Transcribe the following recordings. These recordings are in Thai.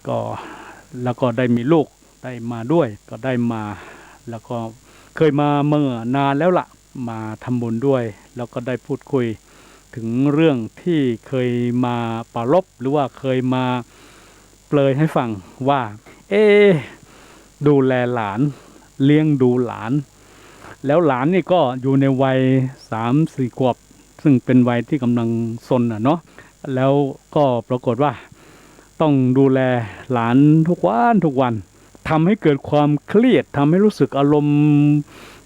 ก็แล้วก็ได้มีลูกได้มาด้วยก็ได้มาแล้วก็เคยมาเมื่อนานแล้วล่ะมาทำบุญด้วยแล้วก็ได้พูดคุยถึงเรื่องที่เคยมาปรารภหรือว่าเคยมาเปรยให้ฟังว่าเอ๊ะดูแลหลานเลี้ยงดูหลานแล้วหลานนี่ก็อยู่ในวัย3-4 ขวบซึ่งเป็นวัยที่กำลังซนเนาะแล้วก็ปรากฏว่าต้องดูแลหลานทุกวันทุกวันทำให้เกิดความเครียดทำให้รู้สึกอารมณ์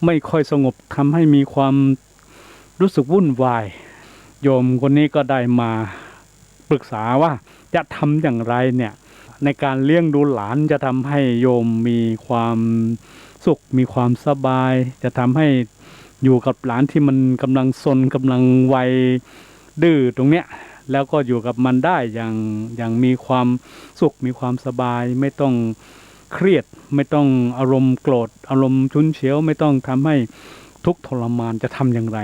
ไม่ค่อยสงบทำให้มีความรู้สึกวุ่นวายโยมคนนี้ก็ได้มาปรึกษาว่าจะทำอย่างไรเนี่ยในการเลี้ยงดูหลานจะทำให้โยมมีความสุขมีความสบายจะทำให้อยู่กับหลานที่มันกำลังซนกำลังวัยดื้อตรงเนี้ยแล้วก็อยู่กับมันได้อย่างมีความสุขมีความสบายไม่ต้องเครียดไม่ต้องอารมณ์โกรธอารมณ์ฉุนเฉียวไม่ต้องทำให้ทุกข์ทรมานจะทำอย่างไร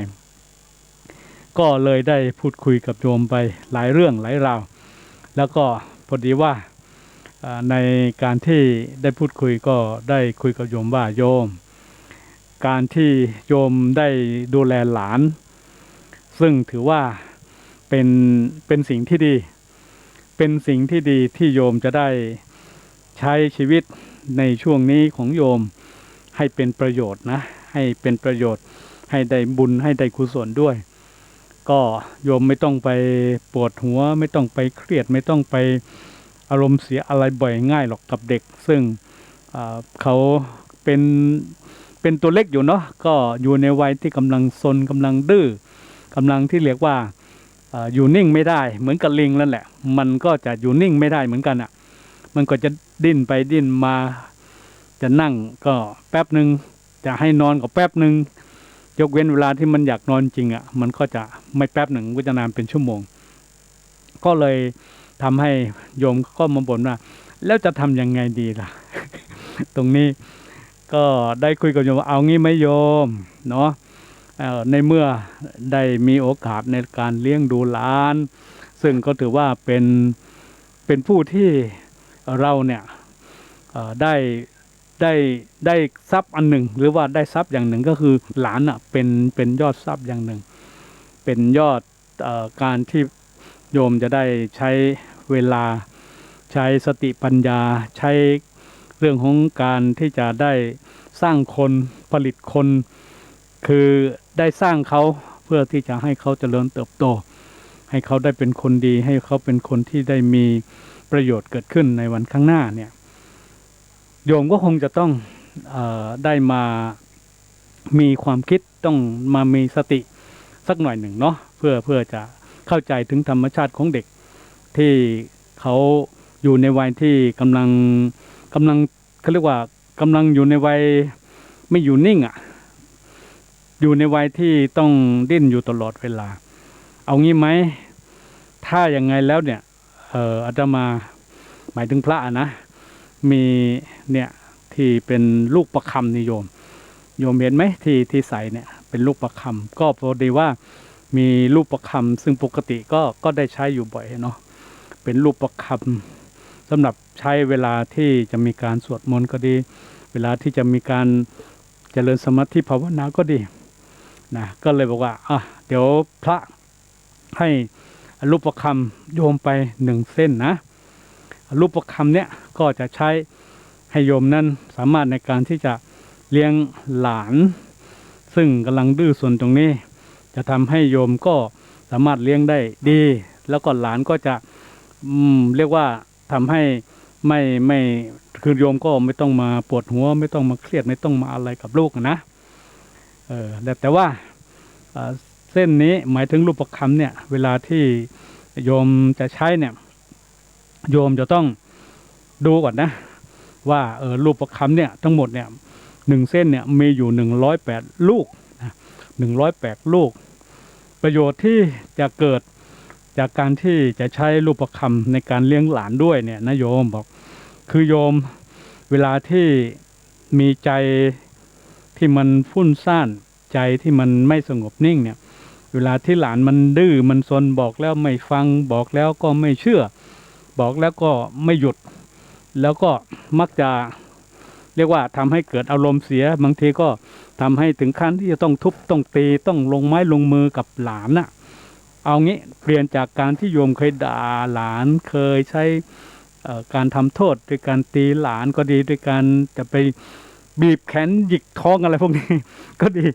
ก็เลยได้พูดคุยกับโยมไปหลายเรื่องหลายราวแล้วก็พอดีว่าในการที่ได้พูดคุยก็ได้คุยกับโยมว่าโยมการที่โยมได้ดูแลหลานซึ่งถือว่าเป็นสิ่งที่ดีเป็นสิ่งที่ดีที่โยมจะได้ใช้ชีวิตในช่วงนี้ของโยมให้เป็นประโยชน์นะให้เป็นประโยชน์ให้ได้บุญให้ได้กุศลด้วยก็โยมไม่ต้องไปปวดหัวไม่ต้องไปเครียดไม่ต้องไปอารมณ์เสียอะไรบ่อยง่ายหรอกกับเด็กซึ่งเขาเป็นตัวเล็กอยู่เนาะก็อยู่ในวัยที่กำลังซนกำลังดื้อกำลังที่เรียกว่าอยู่นิ่งไม่ได้เหมือนกับลิงนั่นแหละมันก็จะอยู่นิ่งไม่ได้เหมือนกันอ่ะมันก็จะดิ้นไปดิ้นมาจะนั่งก็แป๊บหนึ่งจะให้นอนก็แป๊บหนึ่งยกเว้นเวลาที่มันอยากนอนจริงอ่ะมันก็จะไม่แป๊บหนึ่งก็จะนานเป็นชั่วโมงก็เลยทำให้โยมก็มาบ่นว่าแล้วจะทำยังไงดีล่ะ ตรงนี้ก็ได้คุยกับโยมว่าเอางี้ไหมโยมเนาะในเมื่อได้มีโอกาสในการเลี้ยงดูหลานซึ่งก็ถือว่าเป็นผู้ที่เราเนี่ยได้ได้ทรัพย์อันหนึ่งหรือว่าได้ทรัพย์อย่างหนึ่งก็คือหลานอ่ะเป็นยอดทรัพย์อย่างหนึ่งเป็นยอดการที่โยมจะได้ใช้เวลาใช้สติปัญญาใช้เรื่องของการที่จะได้สร้างคนผลิตคนคือได้สร้างเขาเพื่อที่จะให้เขาเจริญเติบโตให้เขาได้เป็นคนดีให้เขาเป็นคนที่ได้มีประโยชน์เกิดขึ้นในวันข้างหน้าเนี่ยโยมก็คงจะต้องได้มามีความคิดต้องมามีสติสักหน่อยหนึ่งเนาะเพื่อจะเข้าใจถึงธรรมชาติของเด็กที่เขาอยู่ในวัยที่กำลังเขาเรียกว่ากำลังอยู่ในวัยไม่อยู่นิ่งอ่ะอยู่ในวัยที่ต้องดิ้นอยู่ตลอดเวลาเอางี้ไหมถ้าอย่างไงแล้วเนี่ยอาตมาหมายถึงพระนะมีเนี่ยที่เป็นลูกประคำนิยมเห็นไหมที่ใส่เนี่ยเป็นลูกประคำก็พอดีว่ามีลูกประคำซึ่งปกติก็ได้ใช้อยู่บ่อยเนาะเป็นลูกประคำสำหรับใช้เวลาที่จะมีการสวดมนต์ก็ดีเวลาที่จะมีการเจริญสมาธิภาวนาก็ดีนะก็เลยบอกว่าเดี๋ยวพระให้รูปประคำโยมไป1 เส้นนะรูปประคำเนี่ยก็จะใช้ให้โยมนั้นสามารถในการที่จะเลี้ยงหลานซึ่งกำลังดื้อส่วนตรงนี้จะทำให้โยมก็สามารถเลี้ยงได้ดีแล้วก็หลานก็จะเรียกว่าทำให้ไม่คือโยมก็ไม่ต้องมาปวดหัวไม่ต้องมาเครียดไม่ต้องมาอะไรกับลูกนะแต่ว่าเส้นนี้หมายถึงรูปประคำเนี่ยเวลาที่โยมจะใช้เนี่ยโยมจะต้องดูก่อนนะว่ารูปประคำเนี่ยทั้งหมดเนี่ย1 เส้นเนี่ยมีอยู่108 ลูกนะ108 ลูกประโยชน์ที่จะเกิดจากการที่จะใช้รูปประคำในการเลี้ยงหลานด้วยเนี่ยนะโยมบอกคือโยมเวลาที่มีใจที่มันฟุ้งซ่านใจที่มันไม่สงบนิ่งเนี่ยเวลาที่หลานมันดื้อมันซนบอกแล้วไม่ฟังบอกแล้วก็ไม่เชื่อบอกแล้วก็ไม่หยุด แล้วก็มักจะเรียกว่าทำให้เกิดอารมณ์เสียบางทีก็ทำให้ถึงขั้นที่จะต้องทุบต้องตีต้องลงไม้ลงมือกับหลานน่ะเอางี้เปลี่ยนจากการที่โยมเคยด่าหลานเคยใช้การทำโทษด้วยการตีหลานก็ดีด้วยการจะไปบีบแขนหยิกท้องอะไรพวกนี้ ก็ดี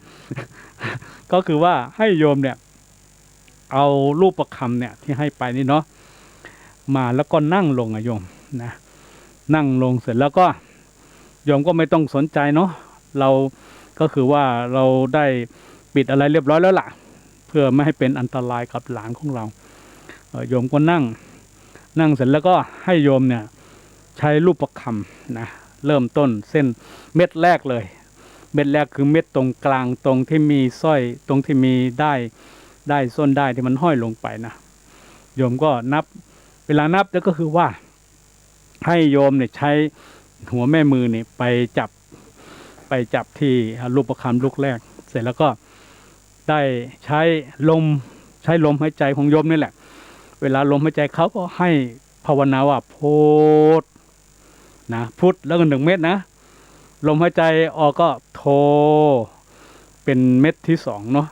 ก็คือว่าให้โยมเนี่ยเอารูปประคำเนี่ยที่ให้ไปนี่เนาะมาแล้วก็นั่งลงอะโยมนะนั่งลงเสร็จแล้วก็โยมก็ไม่ต้องสนใจเนาะเราก็คือว่าเราได้ปิดอะไรเรียบร้อยแล้วล่ะเพื่อไม่ให้เป็นอันตรายกับหลานของเราโยมก็นั่งเสร็จแล้วก็ให้โยมเนี่ยใช้รูปประคำนะเริ่มต้นเส้นเม็ดแรกเลยเม็ดแรกคือเม็ดตรงกลางตรงที่มีสร้อยตรงที่มีได้ส้นได้ที่มันห้อยลงไปนะโยมก็นับเวลานับแล้วก็คือว่าให้โยมเนี่ยใช้หัวแม่มือเนี่ยไปจับที่รูปประคำลูกแรกเสร็จแล้วก็ได้ใช้ลมหายใจของโยมนี่แหละเวลาลมหายใจเขาก็ให้ภาวนาว่าพุทนะพุทแล้วก็1 เม็ดนะลมหายใจออกก็โทเป็นเม็ดที่2เนาะ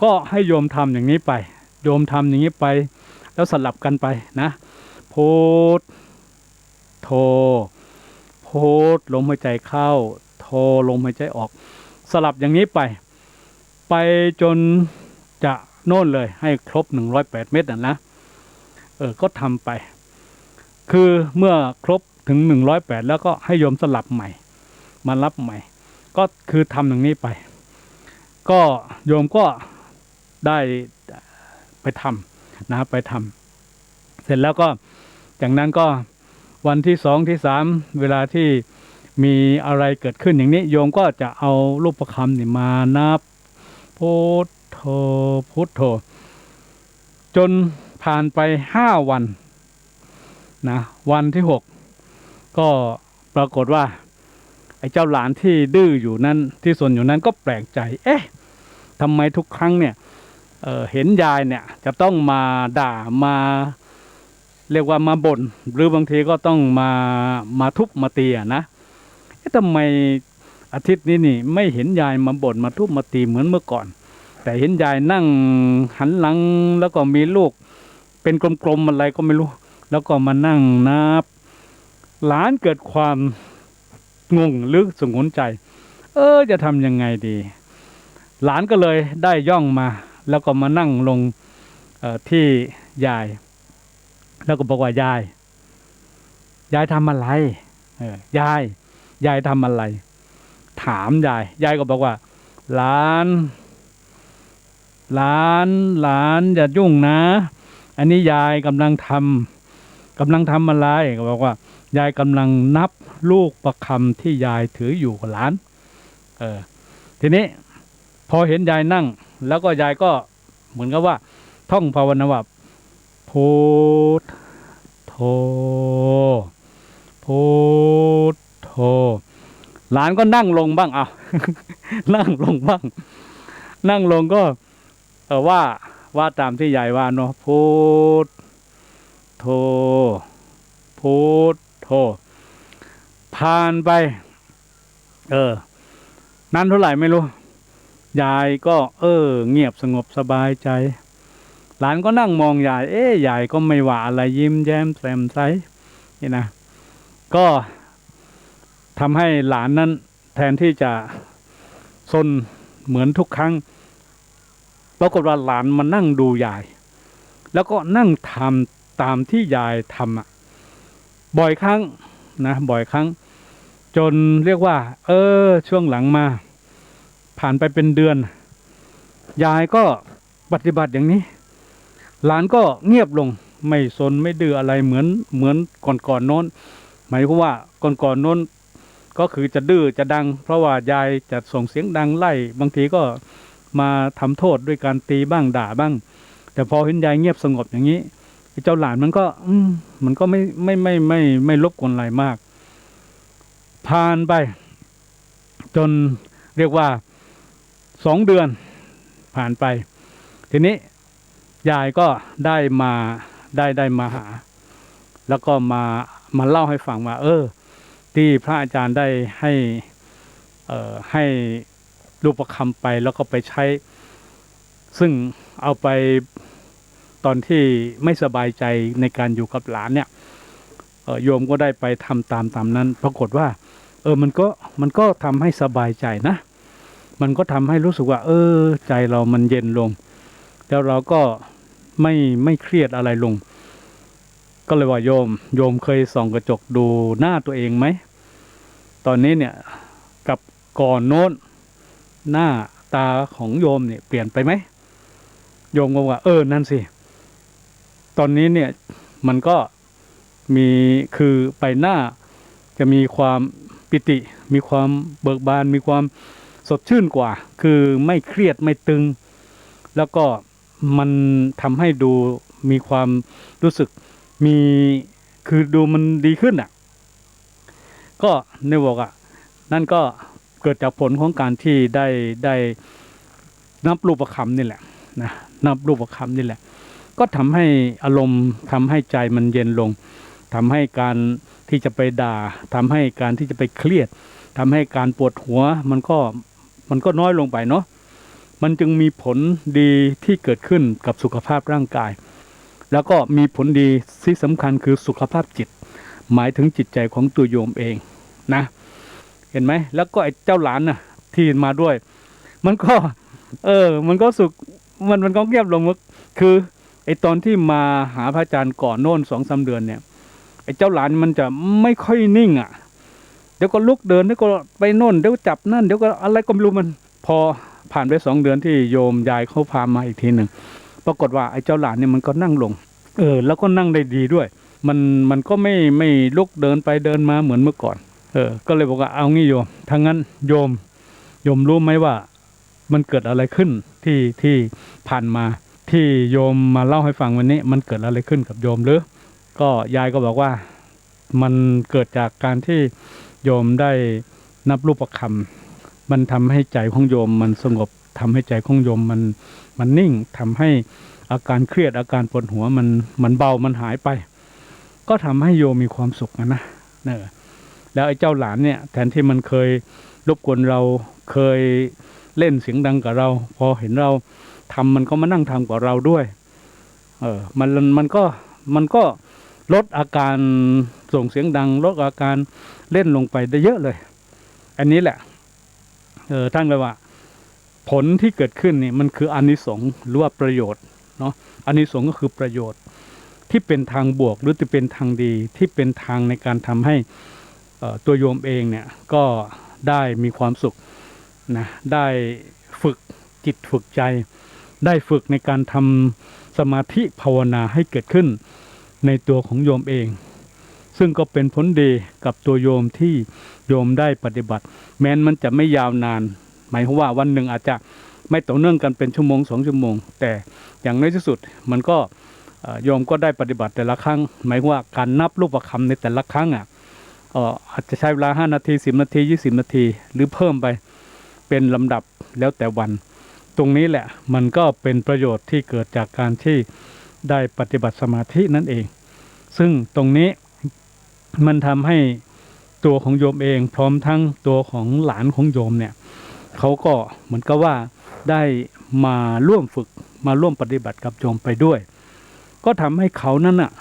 ก็ให้โยมทำอย่างนี้ไปโยมทำอย่างนี้ไปแล้วสลับกันไปนะพุทโทพุทลมหายใจเข้าโทลมหายใจออกสลับอย่างนี้ไปจนจะโน่นเลยให้ครบ108 เม็ดนะก็ทำไปคือเมื่อครบถึง108แล้วก็ให้โยมสลับใหม่มารับใหม่ก็คือทำอย่างนี้ไปก็โยมก็ได้ไปทำนะไปทำเสร็จแล้วก็จากนั้นก็วันที่2ที่3เวลาที่มีอะไรเกิดขึ้นอย่างนี้โยมก็จะเอารูปประคำนี่มานับพุทโธพุทโธจนผ่านไป5 วันนะวันที่6ก็ปรากฏว่าไอ้เจ้าหลานที่ดื้ออยู่นั้นที่สนอยู่นั้นก็แปลกใจทำไมทุกครั้งเนี่ยเห็นยายเนี่ยจะต้องมาด่ามาเรียกว่ามาบ่นหรือบางทีก็ต้องมาทุบมาตีนะทำไมอาทิตย์นี้นี่ไม่เห็นยายมาบ่นมาทุบมาตีเหมือนเมื่อก่อนแต่เห็นยายนั่งหันหลังแล้วก็มีลูกเป็นกลมๆอะไรก็ไม่รู้แล้วก็มานั่งนับหลานเกิดความงงหรือสงวนใจจะทำยังไงดีหลานก็เลยได้ย่องมาแล้วก็มานั่งลงที่ยายแล้วก็บอกว่ายายทำอะไรยายทำอะไรถามยายก็บอกว่าหลานอย่ายุ่งนะอันนี้ยายกำลังทำอะไรก็บอกว่ายายกำลังนับลูกประคำที่ยายถืออยู่กับหลานทีนี้พอเห็นยายนั่งแล้วก็ยายก็เหมือนกับว่าท่องภาวนาว่าพุทโธพุทโธหลานก็นั่งลงบ้างนั่งลงบ้างนั่งลงก็ว่าตามที่ยายว่าเนาะพุทโธพุทโธผ่านไปนั้นเท่าไหร่ไม่รู้ยายก็เงียบสงบสบายใจหลานก็นั่งมองยายยายก็ไม่ว่าอะไรยิ้มแย้มแจ่มใสนี่นะก็ทำให้หลานนั้นแทนที่จะซนเหมือนทุกครั้งปรากฏว่าหลานมานั่งดูยายแล้วก็นั่งทำตามที่ยายทำบ่อยครั้งนะบ่อยครั้งจนเรียกว่าช่วงหลังมาผ่านไปเป็นเดือนยายก็ปฏิบัติอย่างนี้หลานก็เงียบลงไม่สนไม่ดื้ออะไรเหมือนก่อนโน้นหมายความว่าก่อนโน้นก็คือจะดื้อจะดังเพราะว่ายายจะส่งเสียงดังไล่บางทีก็มาทำโทษด้วยการตีบ้างด่าบ้างแต่พอเห็นยายเงียบสงบอย่างนี้เจ้าหลานมันก็ไม่รบกวนอะไรมากผ่านไปจนเรียกว่า2 เดือนผ่านไปทีนี้ยายก็ได้มาหาแล้วก็ มาเล่าให้ฟังว่าที่พระอาจารย์ได้ให้รูปคำไปแล้วก็ไปใช้ ซึ่งเอาไปตอนที่ไม่สบายใจในการอยู่กับหลานเนี่ยโยมก็ได้ไปทำตามนั้นปรากฏว่ามันก็ทำให้สบายใจนะมันก็ทำให้รู้สึกว่าใจเรามันเย็นลงแล้วเราก็ไม่เครียดอะไรลงก็เลยว่าโยมเคยส่องกระจกดูหน้าตัวเองไหมตอนนี้เนี่ยกับก่อนโน้นหน้าตาของโยมเนี่ยเปลี่ยนไปไหมโยมก็ว่านั่นสิตอนนี้เนี่ยมันก็มีคือไปหน้าจะมีความปิติมีความเบิกบานมีความสดชื่นกว่าคือไม่เครียดไม่ตึงแล้วก็มันทำให้ดูมีความรู้สึกมีคือดูมันดีขึ้นอ่ะก็ในบอกอ่ะนั่นก็เกิดจากผลของการที่ได้นับรูปคำนี่แหละนะนับรูปคำนี่แหละก็ทำให้อารมณ์ทำให้ใจมันเย็นลงทำให้การที่จะไปด่าทำให้การที่จะไปเครียดทำให้การปวดหัวมันก็น้อยลงไปเนาะมันจึงมีผลดีที่เกิดขึ้นกับสุขภาพร่างกายแล้วก็มีผลดีที่สำคัญคือสุขภาพจิตหมายถึงจิตใจของตัวโยมเองนะเห็นไหมแล้วก็ไอ้เจ้าหลานน่ะที่มาด้วยมันก็มันก็สุขมันก็เงียบลงคือไอ้ตอนที่มาหาพระอาจารย์ก่อนโน่น2-3 เดือนเนี่ยไอ้เจ้าหลานมันจะไม่ค่อยนิ่งอ่ะเดี๋ยวก็ลุกเดินเดี๋ยวก็ไปโน่นเดี๋ยวจับนั่นเดี๋ยวก็อะไรก็ไม่รู้มันพอผ่านไป2 เดือนที่โยมยายเขาพามาอีกทีหนึ่งปรากฏว่าไอ้เจ้าหลานเนี่ยมันก็นั่งลงแล้วก็นั่งได้ดีด้วยมันก็ไม่ลุกเดินไปเดินมาเหมือนเมื่อก่อนก็เลยบอกว่าเอางี้โยมถ้างั้นโยมรู้ไหมว่ามันเกิดอะไรขึ้นที่ผ่านมาที่โยมมาเล่าให้ฟังวันนี้มันเกิดอะไรขึ้นกับโยมหรือก็ยายก็บอกว่ามันเกิดจากการที่โยมได้นับรูปคำมันทำให้ใจของโยมมันสงบทำให้ใจของโยมมันนิ่งทำให้อาการเครียดอาการปวดหัวมันเบามันหายไปก็ทำให้โยมมีความสุขนะแล้วไอ้เจ้าหลานเนี่ยแทนที่มันเคยรบกวนเราเคยเล่นเสียงดังกับเราพอเห็นเราทำมันก็มานั่งทำกับเราด้วยมันก็ลดอาการส่งเสียงดังลดอาการเล่นลงไปได้เยอะเลยอันนี้แหละท่านเลยว่าผลที่เกิดขึ้นนี่มันคืออานิสงส์หรือว่าประโยชน์เนาะอานิสงส์ก็คือประโยชน์ที่เป็นทางบวกหรือที่เป็นทางดีที่เป็นทางในการทำให้ตัวโยมเองเนี่ยก็ได้มีความสุขนะได้ฝึกจิตฝึกใจได้ฝึกในการทำสมาธิภาวนาให้เกิดขึ้นในตัวของโยมเองซึ่งก็เป็นผลดีกับตัวโยมที่โยมได้ปฏิบัติแม้นมันจะไม่ยาวนานหมายความว่าวันหนึ่งอาจจะไม่ต่อเนื่องกันเป็นชั่วโมง2 ชั่วโมงแต่อย่างน้อยที่สุดมันก็โยมก็ได้ปฏิบัติแต่ละครั้งหมายว่าการนับรูปคำในแต่ละครั้งอาจจะใช้เวลา5 นาที10 นาที20 นาทีหรือเพิ่มไปเป็นลำดับแล้วแต่วันตรงนี้แหละมันก็เป็นประโยชน์ที่เกิดจากการที่ได้ปฏิบัติสมาธินั่นเองซึ่งตรงนี้มันทำให้ตัวของโยมเองพร้อมทั้งตัวของหลานของโยมเนี่ยเขาก็เหมือนกับว่าได้มาร่วมฝึกมาร่วมปฏิบัติกับโยมไปด้วยก็ทำให้เขานั้นน่ะ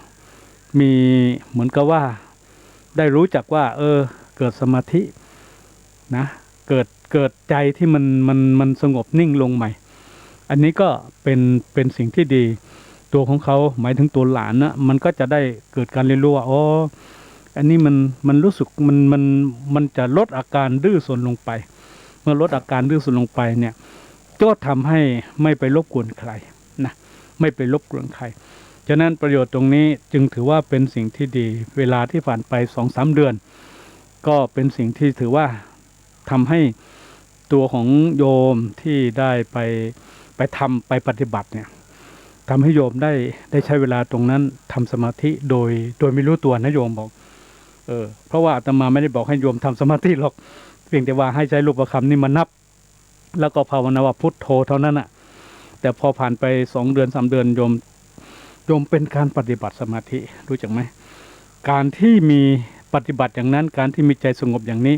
มีเหมือนกับว่าได้รู้จักว่าเกิดสมาธินะเกิดใจที่มันสงบนิ่งลงใหม่อันนี้ก็เป็นสิ่งที่ดีตัวของเขาหมายถึงตัวหลานนะมันก็จะได้เกิดการเรียนรู้ว่าอันนี้มันรู้สึกมันจะลดอาการดื้อซนลงไปเมื่อลดอาการดื้อซนลงไปเนี่ยก็ทำให้ไม่ไปรบกวนใครนะไม่ไปรบกวนใครฉะนั้นประโยชน์ตรงนี้จึงถือว่าเป็นสิ่งที่ดีเวลาที่ผ่านไป2-3 เดือนก็เป็นสิ่งที่ถือว่าทำให้ตัวของโยมที่ได้ไปทำไปปฏิบัติเนี่ยทำให้โยมได้ใช้เวลาตรงนั้นทำสมาธิโดยไม่รู้ตัวนะโยมบอกเพราะว่าอาตมาไม่ได้บอกให้โยมทำสมาธิหรอกเพียงแต่ว่าให้ใช้รูปคำนี่มานับแล้วก็ภาวนาว่าพุทโธเท่านั้นน่ะแต่พอผ่านไป2 เดือน 3 เดือนโยมเป็นการปฏิบัติสมาธิรู้จักไหม การที่มีปฏิบัติอย่างนั้นการที่มีใจสงบอย่างนี้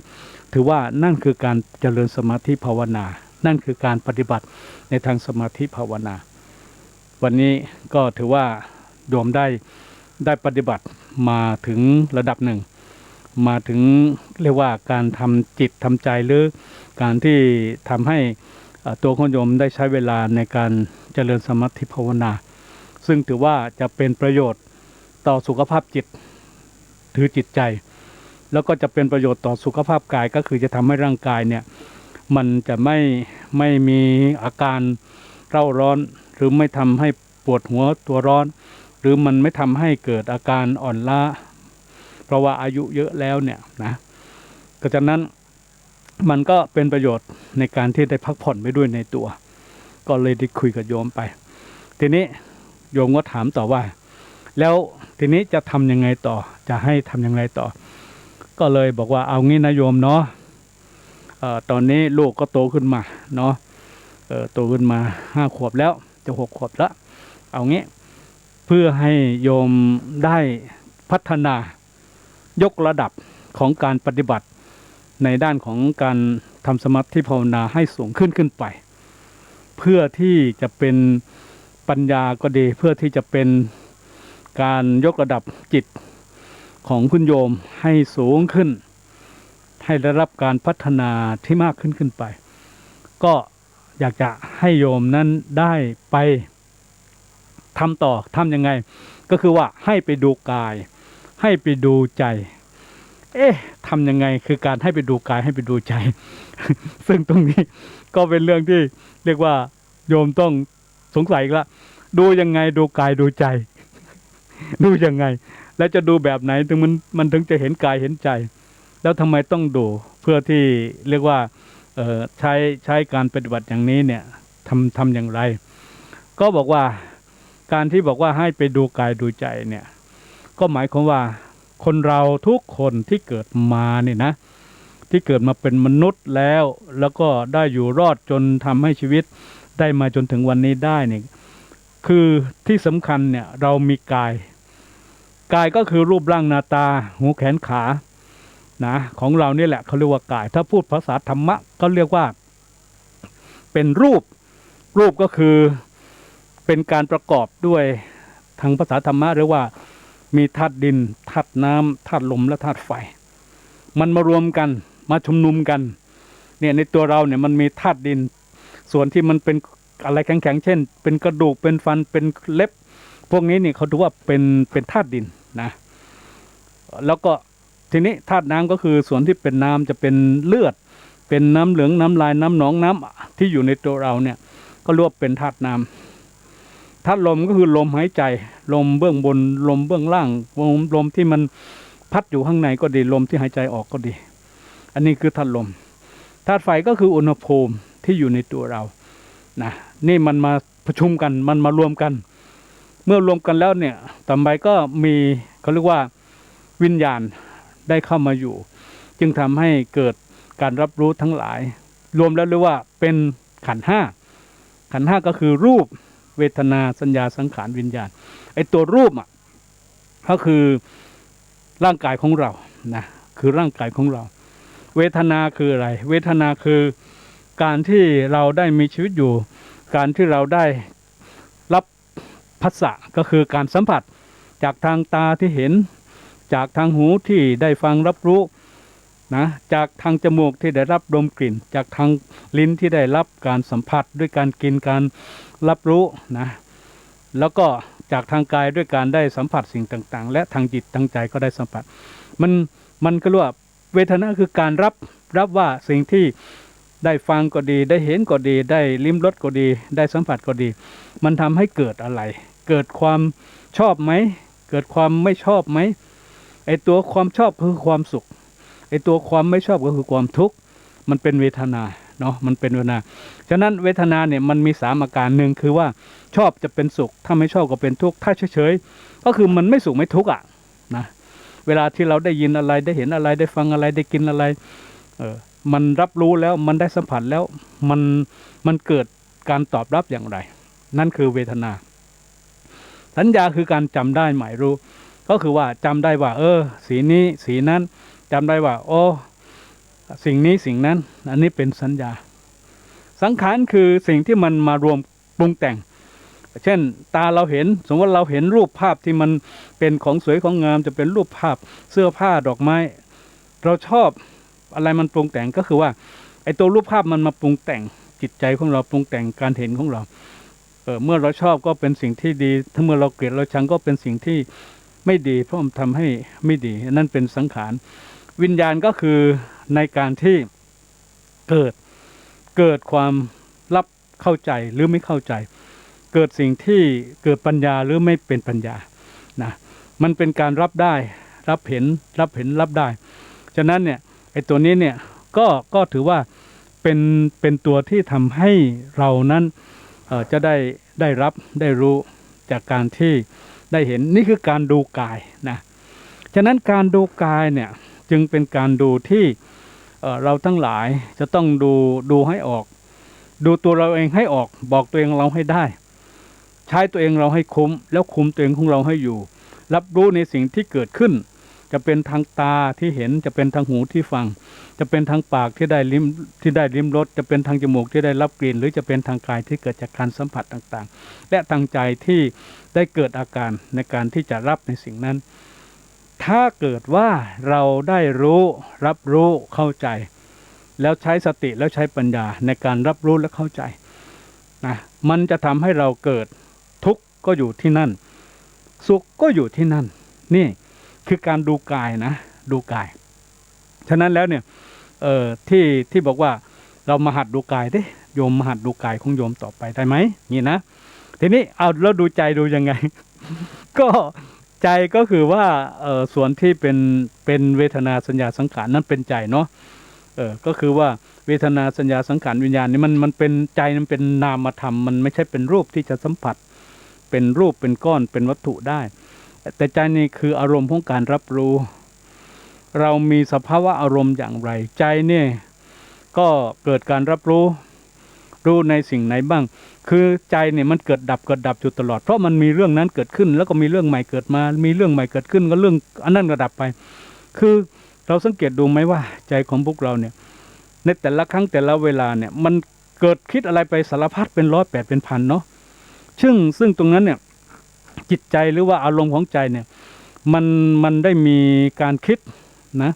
ถือว่านั่นคือการเจริญสมาธิภาวนานั่นคือการปฏิบัติในทางสมาธิภาวนาวันนี้ก็ถือว่าโยมได้ปฏิบัติมาถึงระดับหนึ่งมาถึงเรียกว่าการทำจิตทำใจหรือการที่ทำให้ตัวของโยมได้ใช้เวลาในการเจริญสมาธิภาวนาซึ่งถือว่าจะเป็นประโยชน์ต่อสุขภาพจิตถือจิตใจแล้วก็จะเป็นประโยชน์ต่อสุขภาพกายก็คือจะทำให้ร่างกายเนี่ยมันจะไม่มีอาการเร่าร้อนหรือไม่ทำให้ปวดหัวตัวร้อนหรือมันไม่ทำให้เกิดอาการอ่อนล้าเพราะว่าอายุเยอะแล้วเนี่ยนะก็ฉะนั้นมันก็เป็นประโยชน์ในการที่ได้พักผ่อนไปด้วยในตัวก็เลยได้คุยกับโยมไปทีนี้โยมก็ถามต่อว่าแล้วทีนี้จะทำยังไงต่อจะให้ทำยังไงต่อก็เลยบอกว่าเอางี้นะโยมเนาะตอนนี้ลูกก็โตขึ้นมาเนาะโตขึ้นมา5 ขวบแล้วจะ6 ขวบแล้วเอางี้เพื่อให้โยมได้พัฒนายกระดับของการปฏิบัติในด้านของการทำสมาธิภาวนาให้สูงขึ้นไปเพื่อที่จะเป็นปัญญาก็ดีเพื่อที่จะเป็นการยกระดับจิตของคุณโยมให้สูงขึ้นให้ได้รับการพัฒนาที่มากขึ้นไปก็อยากจะให้โยมนั้นได้ไปทำต่อทำยังไงก็คือว่าให้ไปดูกายให้ไปดูใจทำยังไงคือการให้ไปดูกายให้ไปดูใจ ซึ่งตรงนี้ก็เป็นเรื่องที่เรียกว่าโยมต้องสงสัยอีกละดูยังไงดูกายดูใจ ดูยังไงแล้วจะดูแบบไหนถึงมันถึงจะเห็นกายเห็นใจแล้วทำไมต้องดูเพื่อที่เรียกว่าใช้การปฏิบัติอย่างนี้เนี่ยทำอย่างไรก็บอกว่าการที่บอกว่าให้ไปดูกายดูใจเนี่ยก็หมายความว่าคนเราทุกคนที่เกิดมาเนี่ยนะที่เกิดมาเป็นมนุษย์แล้วก็ได้อยู่รอดจนทำให้ชีวิตได้มาจนถึงวันนี้ได้เนี่ยคือที่สำคัญเนี่ยเรามีกายก็คือรูปร่างหน้าตาหูแขนขานะของเรานี่แหละเขาเรียกว่ากายถ้าพูดภาษาธรรมะก็เรียกว่าเป็นรูปก็คือเป็นการประกอบด้วยทางภาษาธรรมะเรียกว่ามีธาตุดินธาตุน้ำธาตุลมและธาตุไฟมันมารวมกันมาชุมนุมกันเนี่ยในตัวเราเนี่ยมันมีธาตุดินส่วนที่มันเป็นอะไรแข็งๆเช่นเป็นกระดูกเป็นฟันเป็นเล็บพวกนี้เนี่ยเขาถือว่าเป็นธาตุดินนะแล้วก็ทีนี้ธาตุน้ำก็คือส่วนที่เป็นน้ำจะเป็นเลือดเป็นน้ำเหลืองน้ำลายน้ำหนองน้ำที่อยู่ในตัวเราเนี่ยก็เรียกว่าเป็นธาตุน้ำธาตุลมก็คือลมหายใจลมเบื้องบนลมเบื้องล่างลมที่มันพัดอยู่ข้างในก็ดีลมที่หายใจออกก็ดีอันนี้คือธาตุลมธาตุไฟก็คืออุณหภูมิที่อยู่ในตัวเรานะนี่มันมาประชุมกันมันมารวมกันเมื่อรวมกันแล้วเนี่ยต่อไปก็มีเขาเรียกว่าวิญญาณได้เข้ามาอยู่จึงทำให้เกิดการรับรู้ทั้งหลายรวมแล้วเรียกว่าเป็นขันธ์ห้าก็คือรูปเวทนาสัญญาสังขารวิญญาณไอ้ตัวรูปก็คือร่างกายของเรานะคือร่างกายของเราเวทนาคืออะไรเวทนาคือการที่เราได้มีชีวิตอยู่การที่เราได้รับผัสสะก็คือการสัมผัสจากทางตาที่เห็นจากทางหูที่ได้ฟังรับรู้นะจากทางจมูกที่ได้รับดมกลิ่นจากทางลิ้นที่ได้รับการสัมผัสด้วยการกินการรับรู้นะแล้วก็จากทางกายด้วยการได้สัมผัสสิ่งต่างๆและทางจิตทางใจก็ได้สัมผัสมันก็เรียกว่าเวทนาคือการรับว่าสิ่งที่ได้ฟังก็ดีได้เห็นก็ดีได้ลิ้มรสก็ดีได้สัมผัสก็ดีมันทำให้เกิดอะไรเกิดความชอบไหมเกิดความไม่ชอบไหมไอ้ตัวความชอบก็คือความสุขไอ้ตัวความไม่ชอบก็คือความทุกข์มันเป็นเวทนาเนาะมันเป็นเวทนาฉะนั้นเวทนาเนี่ยมันมี3อาการหนึ่งคือว่าชอบจะเป็นสุขถ้าไม่ชอบก็เป็นทุกข์ถ้าเฉยๆก็คือมันไม่สุขไม่ทุกข์นะเวลาที่เราได้ยินอะไรได้เห็นอะไรได้ฟังอะไรได้กินอะไรมันรับรู้แล้วมันได้สัมผัสแล้วมันเกิดการตอบรับอย่างไรนั่นคือเวทนาสัญญาคือการจำได้หมายรู้ ก็คือว่าจำได้ว่าสีนี้สีนั้นจำได้ว่าโอ้สิ่งนี้สิ่งนั้นอันนี้เป็นสัญญาสังขารคือสิ่งที่มันมารวมปรุงแต่งเช่นตาเราเห็นสมมติเราเห็นรูปภาพที่มันเป็นของสวยของงามจะเป็นรูปภาพเสื้อผ้าดอกไม้เราชอบอะไรมันปรุงแต่งก็คือว่าไอ้ตัวรูปภาพมันมาปรุงแต่งจิตใจของเราปรุงแต่งการเห็นของเราเมื่อเราชอบก็เป็นสิ่งที่ดีถ้าเมื่อเราเกลียดเราชังก็เป็นสิ่งที่ไม่ดีเพราะมันทำให้ไม่ดีนั่นเป็นสังขารวิญญาณก็คือในการที่เกิดความรับเข้าใจหรือไม่เข้าใจเกิดสิ่งที่เกิดปัญญาหรือไม่เป็นปัญญานะมันเป็นการรับได้รับเห็นรับได้ฉะนั้นเนี่ยไอ้ตัวนี้เนี่ยก็ถือว่าเป็นตัวที่ทำให้เรานั้นจะได้รับได้รู้จากการที่ได้เห็นนี่คือการดูกายนะฉะนั้นการดูกายเนี่ยจึงเป็นการดูที่เราทั้งหลายจะต้องดูให้ออกดูตัวเราเองให้ออกบอกตัวเองเราให้ได้ใช้ตัวเองเราให้คุ้มแล้วคุมตัวเองของเราให้อยู่รับรู้ในสิ่งที่เกิดขึ้นจะเป็นทางตาที่เห็นจะเป็นทางหูที่ฟังจะเป็นทางปากที่ได้ลิ้มรสจะเป็นทางจมูกที่ได้รับกลิ่นหรือจะเป็นทางกายที่เกิดจากการสัมผัสต่างๆและทางใจที่ได้เกิดอาการในการที่จะรับในสิ่งนั้นถ้าเกิดว่าเราได้รู้รับรู้เข้าใจแล้วใช้สติแล้วใช้ปัญญาในการรับรู้และเข้าใจนะมันจะทำให้เราเกิดทุกข์ก็อยู่ที่นั่นสุขก็อยู่ที่นั่นนี่คือการดูกายนะดูกายฉะนั้นแล้วเนี่ยที่บอกว่าเรามาหัดดูกายดิโยมมาหัดดูกายของโยมต่อไปได้ไหมนี่นะทีนี้เอาแล้วดูใจดูยังไง ก็ใจก็คือว่าส่วนที่เป็นเวทนาสัญญาสังขารนั้นเป็นใจเนาะก็คือว่าเวทนาสัญญาสังขารวิญญาณนี่มันเป็นใจมันเป็นนามธรรมมันไม่ใช่เป็นรูปที่จะสัมผัสเป็นรูปเป็นก้อนเป็นวัตถุได้แต่ใจนี่คืออารมณ์ของการรับรู้เรามีสภาวะอารมณ์อย่างไรใจเนี่ยก็เกิดการรับรู้ในสิ่งไหนบ้างคือใจเนี่ยมันเกิดดับอยู่ตลอดเพราะมันมีเรื่องนั้นเกิดขึ้นแล้วก็มีเรื่องใหม่เกิดมามีเรื่องใหม่เกิดขึ้นก็เรื่องอันนั้นก็ดับไปคือเราสังเกตดูไหมว่าใจของพวกเราเนี่ยในแต่ละครั้งแต่ละเวลาเนี่ยมันเกิดคิดอะไรไปสารพัดเป็นร้อยแปดเป็นพันเนาะซึ่งตรงนั้นเนี่ยจิตใจหรือว่าอารมณ์ของใจเนี่ยมันได้มีการคิดนะ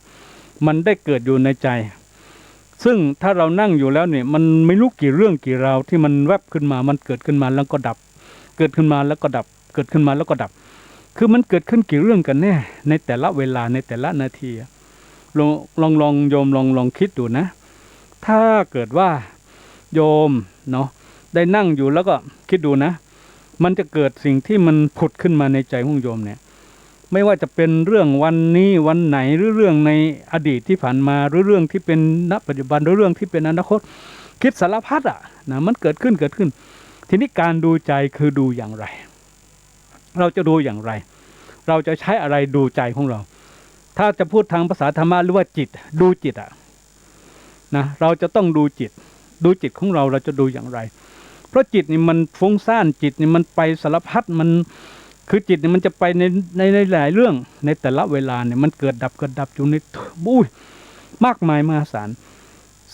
มันได้เกิดอยู่ในใจซึ่งถ้าเรานั่งอยู่แล้วเนี่ยมันไม่รู้กี่เรื่องกี่ราวที่มันแวบขึ้นมามันเกิดขึ้นมาแล้วก็ดับเกิดขึ้นมาแล้วก็ดับเกิดขึ้นมาแล้วก็ดับคือมันเกิดขึ้นกี่เรื่องกันแน่ในแต่ละเวลาในแต่ละนาทีลองโยมลองคิดดูนะถ้าเกิดว่าโยมเนาะได้นั่งอยู่แล้วก็คิดดูนะมันจะเกิดสิ่งที่มันผุดขึ้นมาในใจของโยมเนี่ยไม่ว่าจะเป็นเรื่องวันนี้วันไหนหรือเรื่องในอดีตที่ผ่านมาหรือเรื่องที่เป็นณปัจจุบันหรือเรื่องที่เป็นอนาคตคิดสารพัดนะมันเกิดขึ้นทีนี้การดูใจคือดูอย่างไรเราจะดูอย่างไรเราจะใช้อะไรดูใจของเราถ้าจะพูดทางภาษาธรรมะหรือว่าจิตดูจิตนะเราจะต้องดูจิตของเราจะดูอย่างไรเพราะจิตนี่มันฟุ้งซ่านจิตนี่มันไปสารพัดมันคือจิตเนี่ยมันจะไปในหลายเรื่องในแต่ละเวลาเนี่ยมันเกิดดับอยู่ในมากมายมหาศาล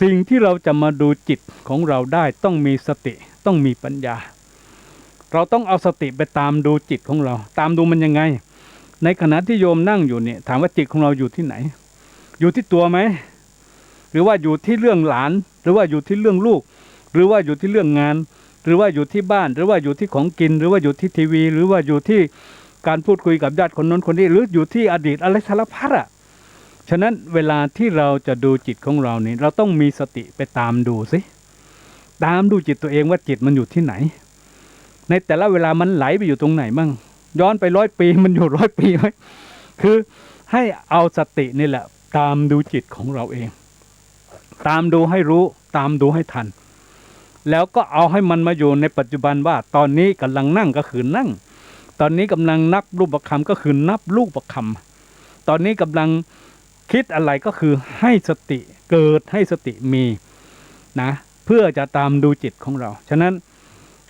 สิ่งที่เราจะมาดูจิตของเราได้ต้องมีสติต้องมีปัญญาเราต้องเอาสติไปตามดูจิตของเราตามดูมันยังไงในขณะที่โยมนั่งอยู่เนี่ยถามว่าจิตของเราอยู่ที่ไหนอยู่ที่ตัวไหมหรือว่าอยู่ที่เรื่องหลานหรือว่าอยู่ที่เรื่องลูกหรือว่าอยู่ที่เรื่องงานหรือว่าอยู่ที่บ้านหรือว่าอยู่ที่ของกินหรือว่าอยู่ที่ทีวีหรือว่าอยู่ที่การพูดคุยกับญาติคนนั้นคนนี้หรืออยู่ที่อดีตอะไรสารพัดฉะนั้นเวลาที่เราจะดูจิตของเรานี่เราต้องมีสติไปตามดูสิตามดูจิตตัวเองว่าจิตมันอยู่ที่ไหนในแต่ละเวลามันไหลไปอยู่ตรงไหนมั่งย้อนไป100 ปีมันอยู่100 ปีไหมคือให้เอาสตินี่แหละตามดูจิตของเราเองตามดูให้รู้ตามดูให้ทันแล้วก็เอาให้มันมาอยู่ในปัจจุบันว่าตอนนี้กำลังนั่งก็คือนั่งตอนนี้กำลังนับรูปคำก็คือนับรูปคำตอนนี้กำลังคิดอะไรก็คือให้สติเกิดให้สติมีนะเพื่อจะตามดูจิตของเราฉะนั้น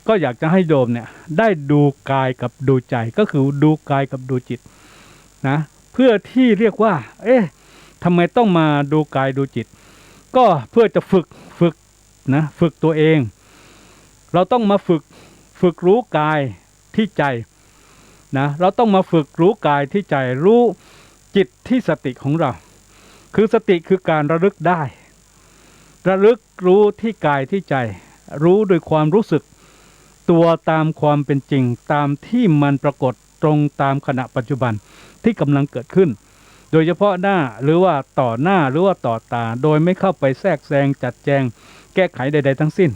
ก็อยากจะให้โยมเนี่ยได้ดูกายกับดูใจก็คือดูกายกับดูจิต นะเพื่อที่เรียกว่าเอ๊ะทำไมต้องมาดูกายดูจิตก็เพื่อจะฝึกนะฝึกตัวเองเราต้องมาฝึกรู้กายที่ใจนะเราต้องมาฝึกรู้กายที่ใจรู้จิตที่สติของเราคือสติคือการระลึกได้ระลึกรู้ที่กายที่ใจรู้โดยความรู้สึกตัวตามความเป็นจริงตามที่มันปรากฏตรงตามขณะปัจจุบันที่กำลังเกิดขึ้นโดยเฉพาะหน้าหรือว่าต่อหน้าหรือว่าต่อตาโดยไม่เข้าไปแทรกแซงจัดแจงแก้ไขใดๆทั้งสิ้น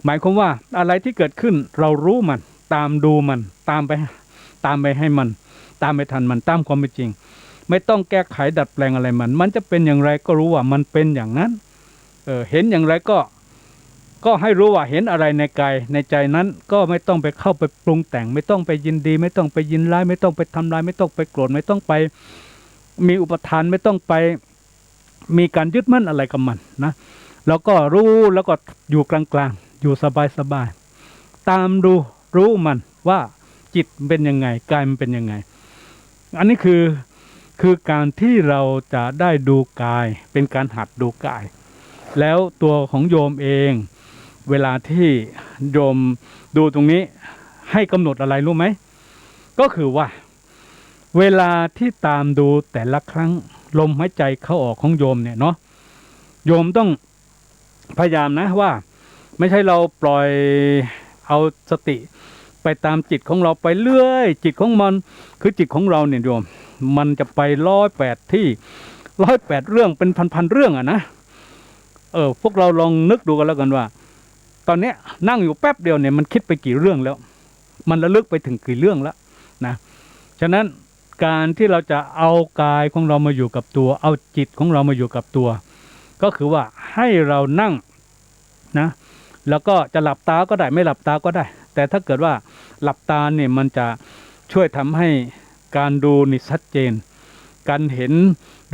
หมายความว่าอะไรที่เกิดขึ้นเรารู้มันตามดูมันตามไปให้มันตามไปทันมันตามความเป็นจริงไม่ต้องแก้ไขดัดแปลงอะไรมันจะเป็นอย่างไรก็รู้ว่ามันเป็นอย่างนั้นเห็นอย่างไรก็ให้รู้ว่าเห็นอะไรในกายในใจนั้นก็ไม่ต้องไปเข้าไปปรุงแต่งไม่ต้องไปยินดีไม่ต้องไปยินร้ายไม่ต้องไปทำลายไม่ต้องไปโกรธไม่ต้องไปมีอุปทานไม่ต้องไปมีการยึดมั่นอะไรกับมันนะแล้วก็รู้แล้วก็อยู่กลางๆอยู่สบายๆตามดูรู้มันว่าจิตเป็นยังไงกายมันเป็นยังไงอันนี้คือการที่เราจะได้ดูกายเป็นการหัดดูกายแล้วตัวของโยมเองเวลาที่โยมดูตรงนี้ให้กำหนดอะไรรู้ไหมก็คือว่าเวลาที่ตามดูแต่ละครั้งลมหายใจเข้าออกของโยมเนี่ยเนาะโยมต้องพยายามนะว่าไม่ใช่เราปล่อยเอาสติไปตามจิตของเราไปเรื่อยจิตของมันคือจิตของเราเนี่ยโยมมันจะไป108ที่108เรื่องเป็นพันเรื่องอะนะพวกเราลองนึกดูกันแล้วกันว่าตอนนี้นั่งอยู่แป๊บเดียวเนี่ยมันคิดไปกี่เรื่องแล้วมันระลึกไปถึงกี่เรื่องแล้วนะฉะนั้นการที่เราจะเอากายของเรามาอยู่กับตัวเอาจิตของเรามาอยู่กับตัวก็คือว่าให้เรานั่งนะแล้วก็จะหลับตาก็ได้ไม่หลับตาก็ได้แต่ถ้าเกิดว่าหลับตาเนี่ยมันจะช่วยทำให้การดูนี่ชัดเจนการเห็น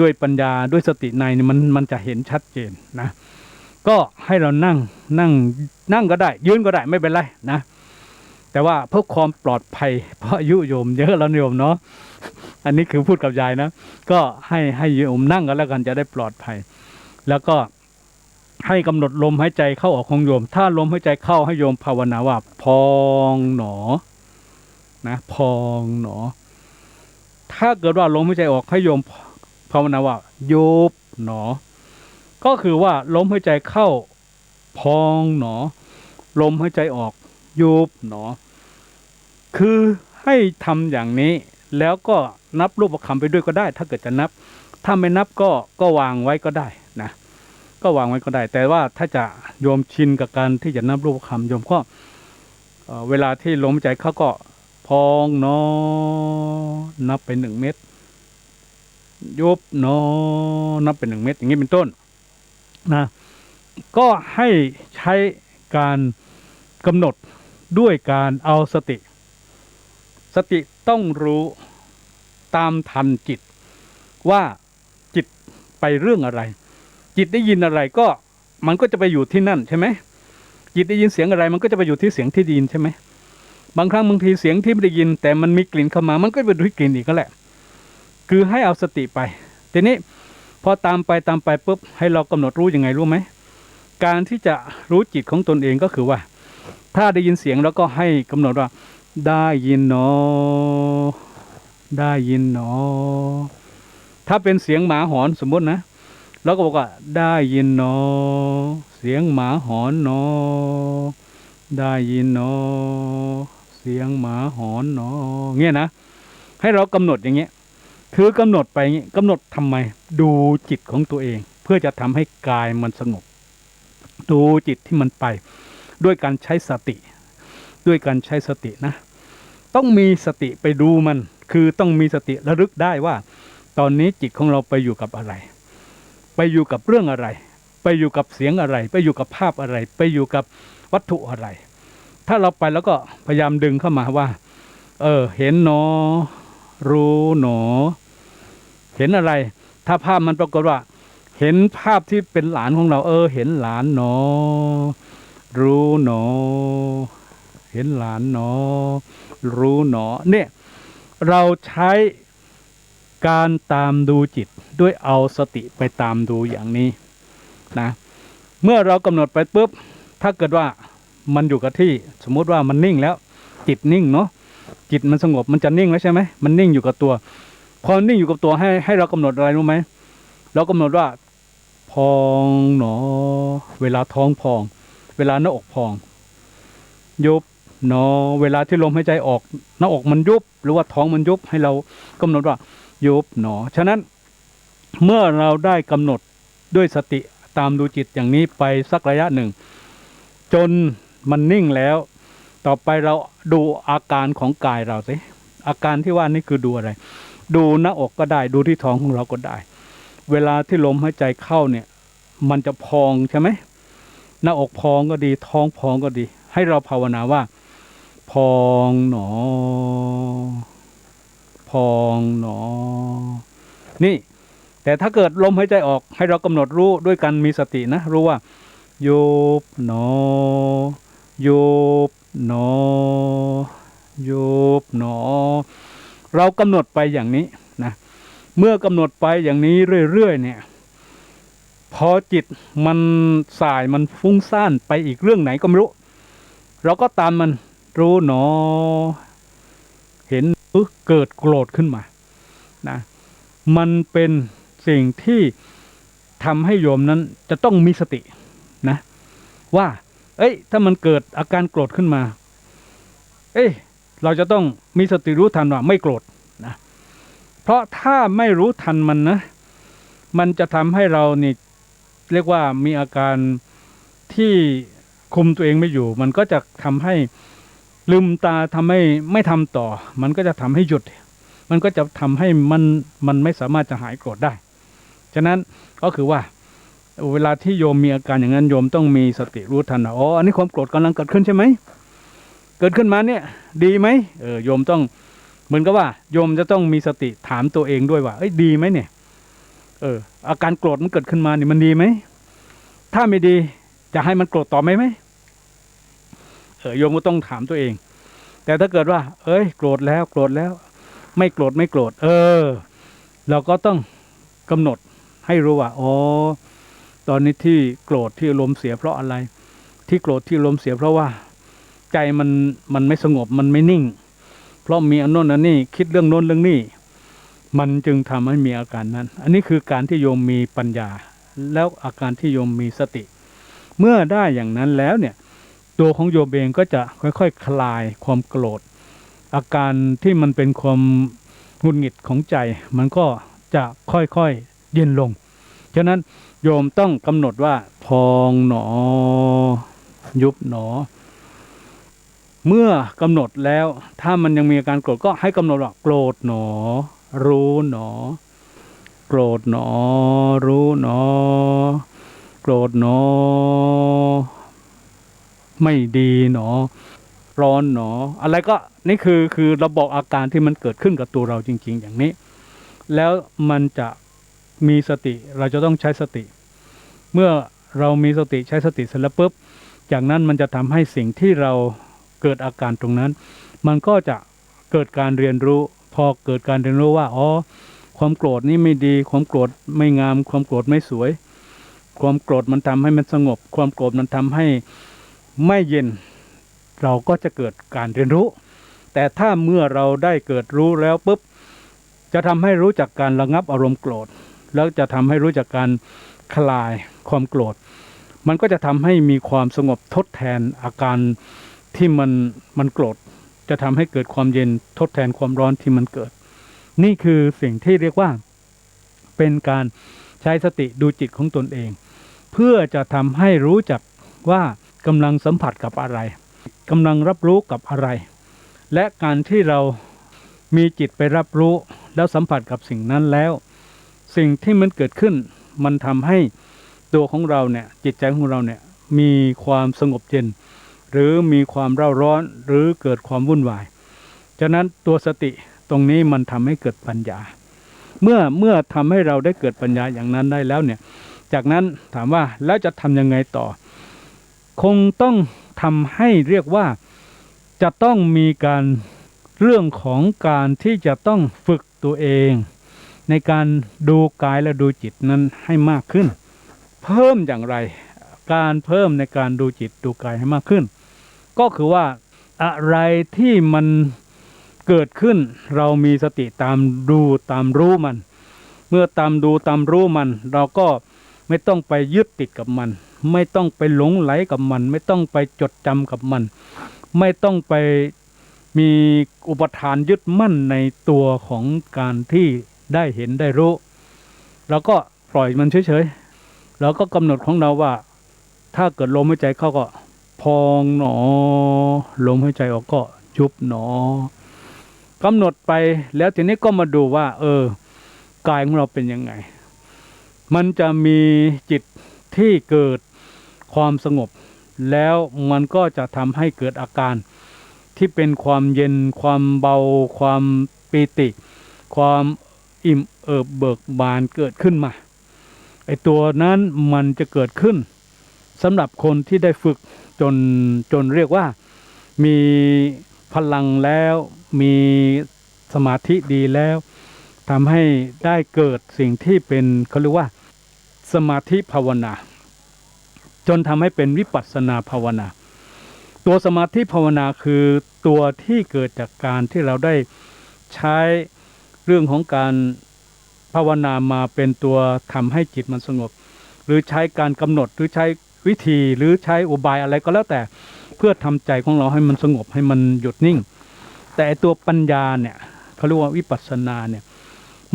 ด้วยปัญญาด้วยสติในนี่มันจะเห็นชัดเจนนะก็ให้เรานั่งก็ได้ยืนก็ได้ไม่เป็นไรนะแต่ว่าเพื่อความปลอดภัยเพราะอายุโยมเยอะแล้วโยมเนาะอันนี้คือพูดกับยายนะก็ให้โยมนั่งกันแล้วกันจะได้ปลอดภัยแล้วก็ให้กำหนดลมหายใจเข้าออกของโยมถ้าลมหายใจเข้าให้โยมภาวนาว่าพองหนอนะพองหนอถ้าเกิดว่าลมหายใจออกให้โยมภาวนาว่ายุบหนอก็คือว่าลมหายใจเข้าพองหนอลมหายใจออกยุบหนอคือให้ทำอย่างนี้แล้วก็นับรูปคำไปด้วยก็ได้ถ้าเกิดจะนับถ้าไม่นับก็วางไว้ก็ได้นะก็วางไว้ก็ได้แต่ว่าถ้าจะโยมชินกับการที่จะนับรูปคำโยมก็เวลาที่ลมหายใจเข้าก็พองหนอนับไป1 เม็ดยุบหนอนับเป็น1 เม็ดอย่างนี้เป็นต้นนะก็ให้ใช้การกำหนดด้วยการเอาสติต้องรู้ตามทันจิตว่าจิตไปเรื่องอะไรจิตได้ยินอะไรก็มันก็จะไปอยู่ที่นั่นใช่ไหมจิตได้ยินเสียงอะไรมันก็จะไปอยู่ที่เสียงที่ได้ยินใช่ไหมบางครั้งบางทีเสียงที่ไม่ได้ยินแต่มันมีกลิ่นเข้ามามันก็ไปดูที่กลิ่นอีกก็แหละคือให้เอาสติไปทีนี้พอตามไปปุ๊บให้เรากำหนดรู้ยังไงรู้ไหมการที่จะรู้จิตของตนเองก็คือว่าถ้าได้ยินเสียงแล้วก็ให้กำหนดว่าได้ยินเนาะได้ยินเนาะถ้าเป็นเสียงหมาหอนสมมตินะแล้วก็บอกว่าได้ยินเนาะเสียงหมาหอนเนาะได้ยินเนาะเสียงหมาหอนเนาะเงี้ยนะให้เรากำหนดอย่างเงี้ยคือกำหนดไปอย่างงี้กำหนดทำไมดูจิตของตัวเองเพื่อจะทำให้กายมันสงบดูจิตที่มันไปด้วยการใช้สตินะต้องมีสติไปดูมันคือต้องมีสติระลึกได้ว่าตอนนี้จิตของเราไปอยู่กับอะไรไปอยู่กับเรื่องอะไรไปอยู่กับเสียงอะไรไปอยู่กับภาพอะไรไปอยู่กับวัตถุอะไรถ้าเราไปแล้วก็พยายามดึงเข้ามาว่าเห็นหนอรู้หนอเห็นอะไรถ้าภาพมันปรากฏว่าเห็นภาพที่เป็นหลานของเราเห็นหลานหนอรู้หนอเห็นหลานหนอรู้หนอเนี่ยเราใช้ การตามดูจิตด้วยเอาสติไปตามดูอย่างนี้นะเมื่อเรากำหนดไปปุ๊บถ้าเกิดว่ามันอยู่กับที่สมมุติว่ามันนิ่งแล้วจิตนิ่งเนาะจิตมันสงบมันจะนิ่งแล้วใช่ไหมมันนิ่งอยู่กับตัวพอนิ่งอยู่กับตัวให้เรากำหนดอะไรรู้ไหมเรากำหนดว่าพองหนอเวลาท้องพองเวลาหน้าอกพองยุบหนอเวลาที่ลมหายใจออกหน้าอกมันยุบหรือว่าท้องมันยุบให้เรากำหนดว่ายุบหนอฉะนั้นเมื่อเราได้กำหนดด้วยสติตามดูจิตอย่างนี้ไปสักระยะหนึ่งจนมันนิ่งแล้วต่อไปเราดูอาการของกายเราสิอาการที่ว่านี่คือดูอะไรดูหน้าอกก็ได้ดูที่ท้องของเราก็ได้เวลาที่ลมหายใจเข้าเนี่ยมันจะพองใช่ไหมหน้าอกพองก็ดีท้องพองก็ดีให้เราภาวนาว่าพองหนอพองหนอนี่แต่ถ้าเกิดลมหายใจออกให้เรากำหนดรู้ด้วยกันมีสตินะรู้ว่ายุบหนอยุบหนอยุบหนอเรากำหนดไปอย่างนี้นะเมื่อกำหนดไปอย่างนี้เรื่อยๆเนี่ยพอจิตมันสายมันฟุ้งซ่านไปอีกเรื่องไหนก็ไม่รู้เราก็ตามมันรู้หนอเห็นเกิดโกรธขึ้นมานะมันเป็นสิ่งที่ทำให้โยมนั้นจะต้องมีสตินะว่าถ้ามันเกิดอาการโกรธขึ้นมาเราจะต้องมีสติรู้ทันว่าไม่โกรธนะเพราะถ้าไม่รู้ทันมันนะมันจะทำให้เรานี่เรียกว่ามีอาการที่คุมตัวเองไม่อยู่มันก็จะทำให้ลืมตาทำให้ไม่ทำต่อมันก็จะทำให้หยุดมันก็จะทำให้มันไม่สามารถจะหายโกรธได้ฉะนั้นก็คือว่าเวลาที่โยมมีอาการอย่างนั้นโยมต้องมีสติรู้ทันอ๋ออันนี้ความโกรธกำลังเกิดขึ้นใช่ไหมเกิดขึ้นมาเนี่ยดีไหมโยมต้องเหมือนกับว่าโยมจะต้องมีสติถามตัวเองด้วยว่าดีไหมเนี่ยอาการโกรธมันเกิดขึ้นมานี่มันดีไหมถ้าไม่ดีจะให้มันโกรธต่อไหมโยมก็ต้องถามตัวเองแต่ถ้าเกิดว่าโกรธแล้วไม่โกรธเราก็ต้องกำหนดให้รู้ว่าตอนนี้ที่โกรธที่อารมณ์เสียเพราะอะไรที่โกรธที่อารมณ์เสียเพราะว่าใจมันไม่สงบมันไม่นิ่งเพราะมีอันโน้นอันนี้คิดเรื่องโน้นเรื่องนี้มันจึงทำให้มีอาการนั้นอันนี้คือการที่โยมมีปัญญาแล้วอาการที่โยมมีสติเมื่อได้อย่างนั้นแล้วเนี่ยตัวของโยมเองก็จะค่อยๆ คลายความโกรธอาการที่มันเป็นความหงุดหงิดของใจมันก็จะค่อยๆเย็นลงฉะนั้นโยมต้องกำหนดว่าพองหนอยุบหนอเมื่อกำหนดแล้วถ้ามันยังมีอาการโกรธก็ให้กำหนดว่าโกรธหนอรู้หนอโกรธหนอรู้หนอโกรธหนอไม่ดีหนอร้อนหนออะไรก็นี่คือเราบอกอาการที่มันเกิดขึ้นกับตัวเราจริงๆอย่างนี้แล้วมันจะมีสติเราจะต้องใช้สติเมื่อเรามีสติใช้สติเสร็จแล้วปุ๊บจากนั้นมันจะทำให้สิ่งที่เราเกิดอาการตรงนั้นมันก็จะเกิดการเรียนรู้พอเกิดการเรียนรู้ว่าความโกรธนี่ไม่ดีความโกรธไม่งามความโกรธไม่สวยความโกรธมันทำให้มันสงบความโกรธมันทำให้ไม่เย็นเราก็จะเกิดการเรียนรู้แต่ถ้าเมื่อเราได้เกิดรู้แล้วปุ๊บจะทำให้รู้จักการระงับอารมณ์โกรธแล้วจะทำให้รู้จักการคลายความโกรธมันก็จะทำให้มีความสงบทดแทนอาการที่มันโกรธจะทำให้เกิดความเย็นทดแทนความร้อนที่มันเกิดนี่คือสิ่งที่เรียกว่าเป็นการใช้สติดูจิตของตนเองเพื่อจะทำให้รู้จักว่ากำลังสัมผัสกับอะไรกำลังรับรู้กับอะไรและการที่เรามีจิตไปรับรู้แล้วสัมผัสกับสิ่งนั้นแล้วสิ่งที่มันเกิดขึ้นมันทำให้ตัวของเราเนี่ยจิตใจของเราเนี่ยมีความสงบเย็นหรือมีความเร่าร้อนหรือเกิดความวุ่นวายฉะนั้นตัวสติตรงนี้มันทำให้เกิดปัญญาเมื่อทำให้เราได้เกิดปัญญาอย่างนั้นได้แล้วเนี่ยจากนั้นถามว่าแล้วจะทำยังไงต่อคงต้องทำให้เรียกว่าจะต้องมีการเรื่องของการที่จะต้องฝึกตัวเอง ในการดูกายและดูจิตนั้นให้มากขึ้นเพิ่มอย่างไรการเพิ่มในการดูจิตดูกายให้มากขึ้นก็คือว่าอะไรที่มันเกิดขึ้นเรามีสติตามดูตามรู้มันเมื่อตามดูตามรู้มันเราก็ไม่ต้องไปยึดติดกับมันไม่ต้องไปหลงไหลกับมันไม่ต้องไปจดจำกับมันไม่ต้องไปมีอุปทานยึดมั่นในตัวของการที่ได้เห็นได้รู้เราก็ปล่อยมันเฉยๆเราก็กำหนดของเราว่าถ้าเกิดลมหายใจเข้าก็พองหนอลมหายใจออกก็ยุบหนอกำหนดไปแล้วทีนี้ก็มาดูว่ากายของเราเป็นยังไงมันจะมีจิตที่เกิดความสงบแล้วมันก็จะทำให้เกิดอาการที่เป็นความเย็นความเบาความปีติความอิ่มเอิบเบิกบานเกิดขึ้นมาไอตัวนั้นมันจะเกิดขึ้นสำหรับคนที่ได้ฝึกจนเรียกว่ามีพลังแล้วมีสมาธิดีแล้วทำให้ได้เกิดสิ่งที่เป็นเขาเรียกว่าสมาธิภาวนาจนทำให้เป็นวิปัสสนาภาวนาตัวสมาธิภาวนาคือตัวที่เกิดจากการที่เราได้ใช้เรื่องของการภาวนามาเป็นตัวทำให้จิตมันสงบหรือใช้การกำหนดหรือใช้วิธีหรือใช้อุบายอะไรก็แล้วแต่เพื่อทำใจของเราให้มันสงบให้มันหยุดนิ่งแต่ตัวปัญญาเนี่ยเขาเรียกว่าวิปัสสนาเนี่ย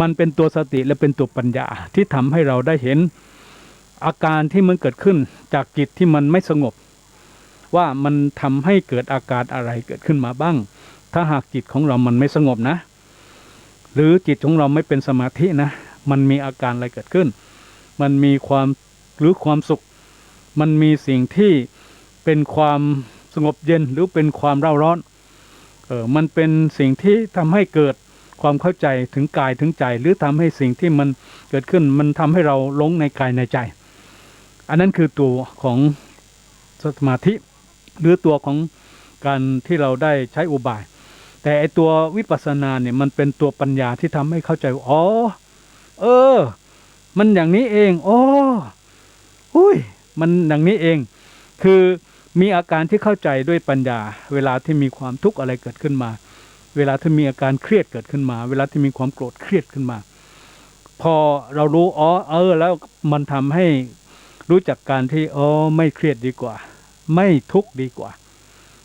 มันเป็นตัวสติและเป็นตัวปัญญาที่ทำให้เราได้เห็นอาการที่มันเกิดขึ้นจากจิตที่มันไม่สงบว่ามันทำให้เกิดอาการอะไรเกิดขึ้นมาบ้างถ้าหากจิตของเรามันไม่สงบนะหรือจิตของเราไม่เป็นสมาธินะมันมีอาการอะไรเกิดขึ้นมันมีความหรือความสุขมันมีสิ่งที่เป็นความสงบเย็นหรือเป็นความเร่าร้อนมันเป็นสิ่งที่ทำให้เกิดความเข้าใจถึงกายถึงใจหรือทำให้สิ่งที่มันเกิดขึ้นมันทำให้เราหลงในกายในใจอันนั้นคือตัวของสมาธิหรือตัวของการที่เราได้ใช้อุบายแต่ไอตัววิปัสสนาเนี่ยมันเป็นตัวปัญญาที่ทำให้เข้าใจอ๋อมันอย่างนี้เองมันอย่างนี้เองคือมีอาการที่เข้าใจด้วยปัญญาเวลาที่มีความทุกข์อะไรเกิดขึ้นมาเวลาที่มีอาการเครียดเกิดขึ้นมาเวลาที่มีความโกรธเครียดขึ้นมาพอเรารู้แล้วมันทำให้รู้จักการที่ไม่เครียดดีกว่าไม่ทุกข์ดีกว่า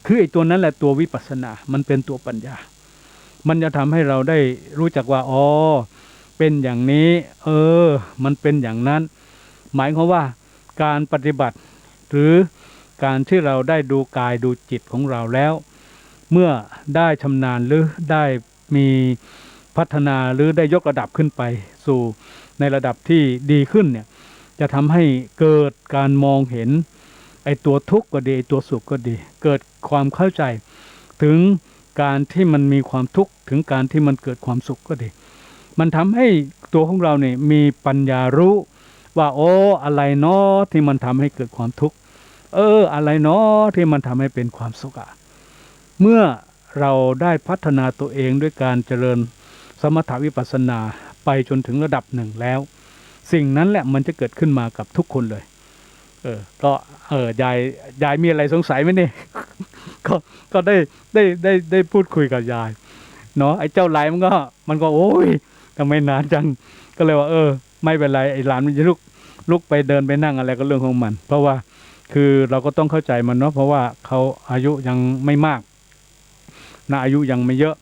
คือไอ้ตัวนั้นแหละตัววิปัสสนามันเป็นตัวปัญญามันจะทำให้เราได้รู้จักว่าเป็นอย่างนี้มันเป็นอย่างนั้นหมายความว่าการปฏิบัติหรือการที่เราได้ดูกายดูจิตของเราแล้วเมื่อได้ชำนาญหรือได้มีพัฒนาหรือได้ยกระดับขึ้นไปสู่ในระดับที่ดีขึ้นเนี่ยจะทำให้เกิดการมองเห็นไอ้ตัวทุกข์ก็ดีตัวสุขก็ดีเกิดความเข้าใจถึงการที่มันมีความทุกข์ถึงการที่มันเกิดความสุขก็ดีมันทำให้ตัวของเราเนี่ยมีปัญญารู้ว่าอะไรเนาะที่มันทำให้เกิดความทุกข์อะไรเนาะที่มันทำให้เป็นความสุขเมื่อเราได้พัฒนาตัวเองด้วยการเจริญสมถวิปัสสนาไปจนถึงระดับหนึ่งแล้วสิ่งนั้นแหละมันจะเกิดขึ้นมากับทุกคนเลยก็ยายมีอะไรสงสัยไหมเนี่ย ก็ได้พูดคุยกับยายเนาะไอ้เจ้าหลายมันก็โอ้ยทำไมนานจังก็เลยว่าไม่เป็นไรไอ้หลานมันจะลุกไปเดินไปนั่งอะไรก็เรื่องของมันเพราะว่าคือเราก็ต้องเข้าใจมันเนาะเพราะว่าเขาอายุยังไม่มากนะอายุยังไม่เยอะ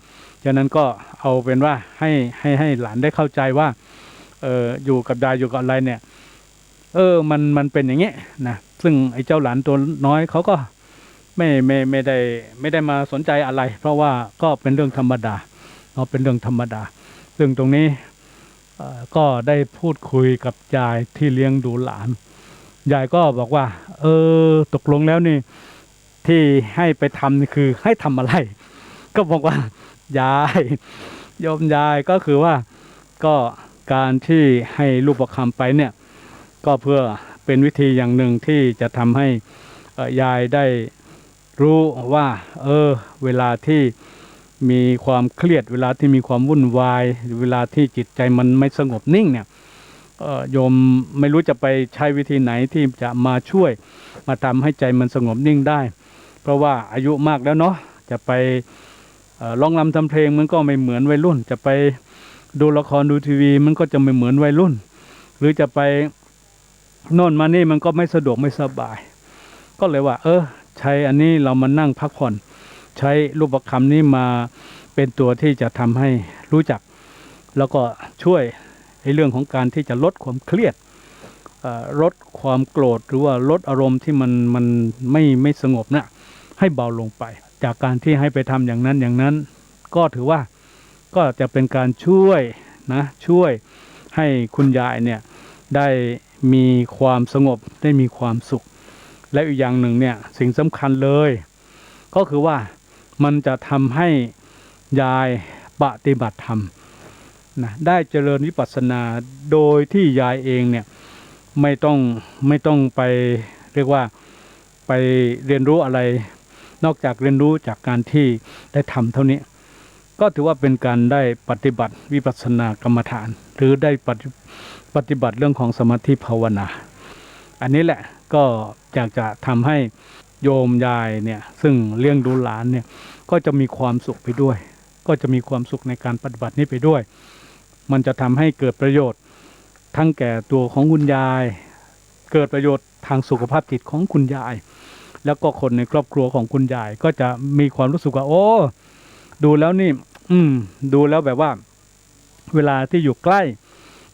ฉะนั้นก็เอาเป็นว่าให้หลานได้เข้าใจว่าอยู่กับยายอยู่กับอะไรเนี่ยมันเป็นอย่างเงี้ยนะซึ่งไอ้เจ้าหลานตัวน้อยเขาก็ไม่ได้มาสนใจอะไรเพราะว่าก็เป็นเรื่องธรรมดาเป็นเรื่องธรรมดาซึ่งตรงนี้ก็ได้พูดคุยกับยายที่เลี้ยงดูหลานยายก็บอกว่าตกลงแล้วนี่ที่ให้ไปทำนี่คือให้ทำอะไรก็บอกว่ายายโยมยายก็คือว่าก็การที่ให้รูปประคำไปเนี่ยก็เพื่อเป็นวิธีอย่างหนึ่งที่จะทำให้ยายได้รู้ว่าเวลาที่ มีความเครียดเวลาที่มีความวุ่นวายเวลาที่จิตใจมันไม่สงบนิ่งเนี่ยโยมไม่รู้จะไปใช้วิธีไหนที่จะมาช่วยมาทำให้ใจมันสงบนิ่งได้ เพราะว่าอายุมากแล้วเนาะจะไปร้องรำทำเพลงมันก็ไม่เหมือนวัยรุ่นจะไปดูละครดูทีวีมันก็จะไม่เหมือนวัยรุ่นหรือจะไปโน่นมานี่มันก็ไม่สะดวกไม่สบายก็เลยว่าใช้อันนี้เรามานั่งพักผ่อนใช้รูปคำนี้มาเป็นตัวที่จะทำให้รู้จักแล้วก็ช่วยในเรื่องของการที่จะลดความเครียดลดความโกรธหรือว่าลดอารมณ์ที่มันไม่สงบนะให้เบาลงไปจากการที่ให้ไปทำอย่างนั้นก็ถือว่าก็จะเป็นการช่วยให้คุณยายเนี่ยได้มีความสงบได้มีความสุขและอีกอย่างหนึ่งเนี่ยสิ่งสำคัญเลยก็คือว่ามันจะทำให้ยายปฏิบัติธรรมนะได้เจริญวิปัสสนาโดยที่ยายเองเนี่ยไม่ต้องไปเรียกว่าไปเรียนรู้อะไรนอกจากเรียนรู้จากการที่ได้ทำเท่านี้ก็ถือว่าเป็นการได้ปฏิบัติวิปัสสนากรรมฐานหรือได้ปฏิบัติเรื่องของสมาธิภาวนาอันนี้แหละก็อยากจะทำให้โยมยายเนี่ยซึ่งเลี้ยงดูหลานเนี่ยก็จะมีความสุขไปด้วยก็จะมีความสุขในการปฏิบัตินี้ไปด้วยมันจะทำให้เกิดประโยชน์ทั้งแก่ตัวของคุณยายเกิดประโยชน์ทางสุขภาพจิตของคุณยายแล้วก็คนในครอบครัวของคุณยายก็จะมีความรู้สึกว่าโอ้ดูแล้วนี่ดูแล้วแบบว่าเวลาที่อยู่ใกล้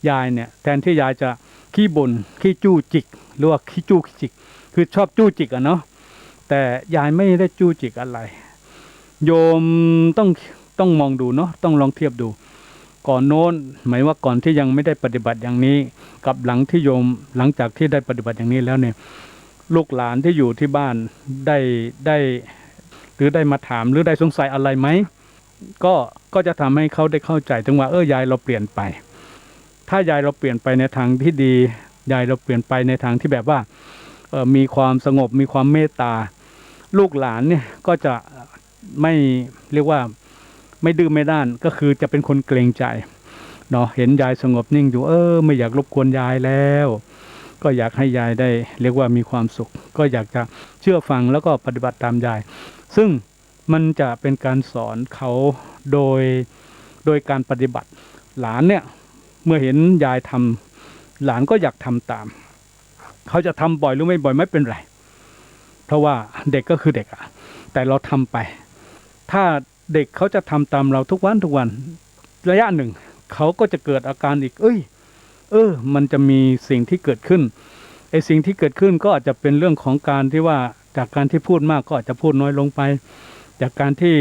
ยายเนี่ยแทนที่ยายจะขี้บ่นขี้จู้จิกหรือว่าขี้จู้ขี้จิกคือชอบจู้จิกอะเนาะแต่ยายไม่ได้จู้จิกอะไรโยมต้องมองดูเนาะต้องลองเทียบดูก่อนโน้นหมายว่าก่อนที่ยังไม่ได้ปฏิบัติอย่างนี้กับหลังที่โยมหลังจากที่ได้ปฏิบัติอย่างนี้แล้วเนี่ยลูกหลานที่อยู่ที่บ้านได้หรือได้มาถามหรือได้สงสัยอะไรไหมก็จะทำให้เขาได้เข้าใจถึงว่ายายเราเปลี่ยนไปถ้ายายเราเปลี่ยนไปในทางที่ดียายเราเปลี่ยนไปในทางที่แบบว่ามีความสงบมีความเมตตาลูกหลานเนี่ยก็จะไม่เรียกว่าไม่ดื้อไม่ด้านก็คือจะเป็นคนเกรงใจเนาะเห็นยายสงบนิ่งอยู่ไม่อยากรบกวนยายแล้วก็อยากให้ยายได้เรียกว่ามีความสุขก็อยากจะเชื่อฟังแล้วก็ปฏิบัติตามยายซึ่งมันจะเป็นการสอนเขาโดยการปฏิบัติหลานเนี่ยเมื่อเห็นยายทำหลานก็อยากทำตามเขาจะทำบ่อยหรือไม่บ่อยไม่เป็นไรเพราะว่าเด็กก็คือเด็กอะแต่เราทำไปถ้าเด็กเขาจะทำตามเราทุกวันระยะหนึ่งเขาก็จะเกิดอาการอีกมันจะมีสิ่งที่เกิดขึ้นไอ้สิ่งที่เกิดขึ้นก็อาจจะเป็นเรื่องของการที่ว่าจากการที่พูดมากก็อาจจะพูดน้อยลงไปจากการที่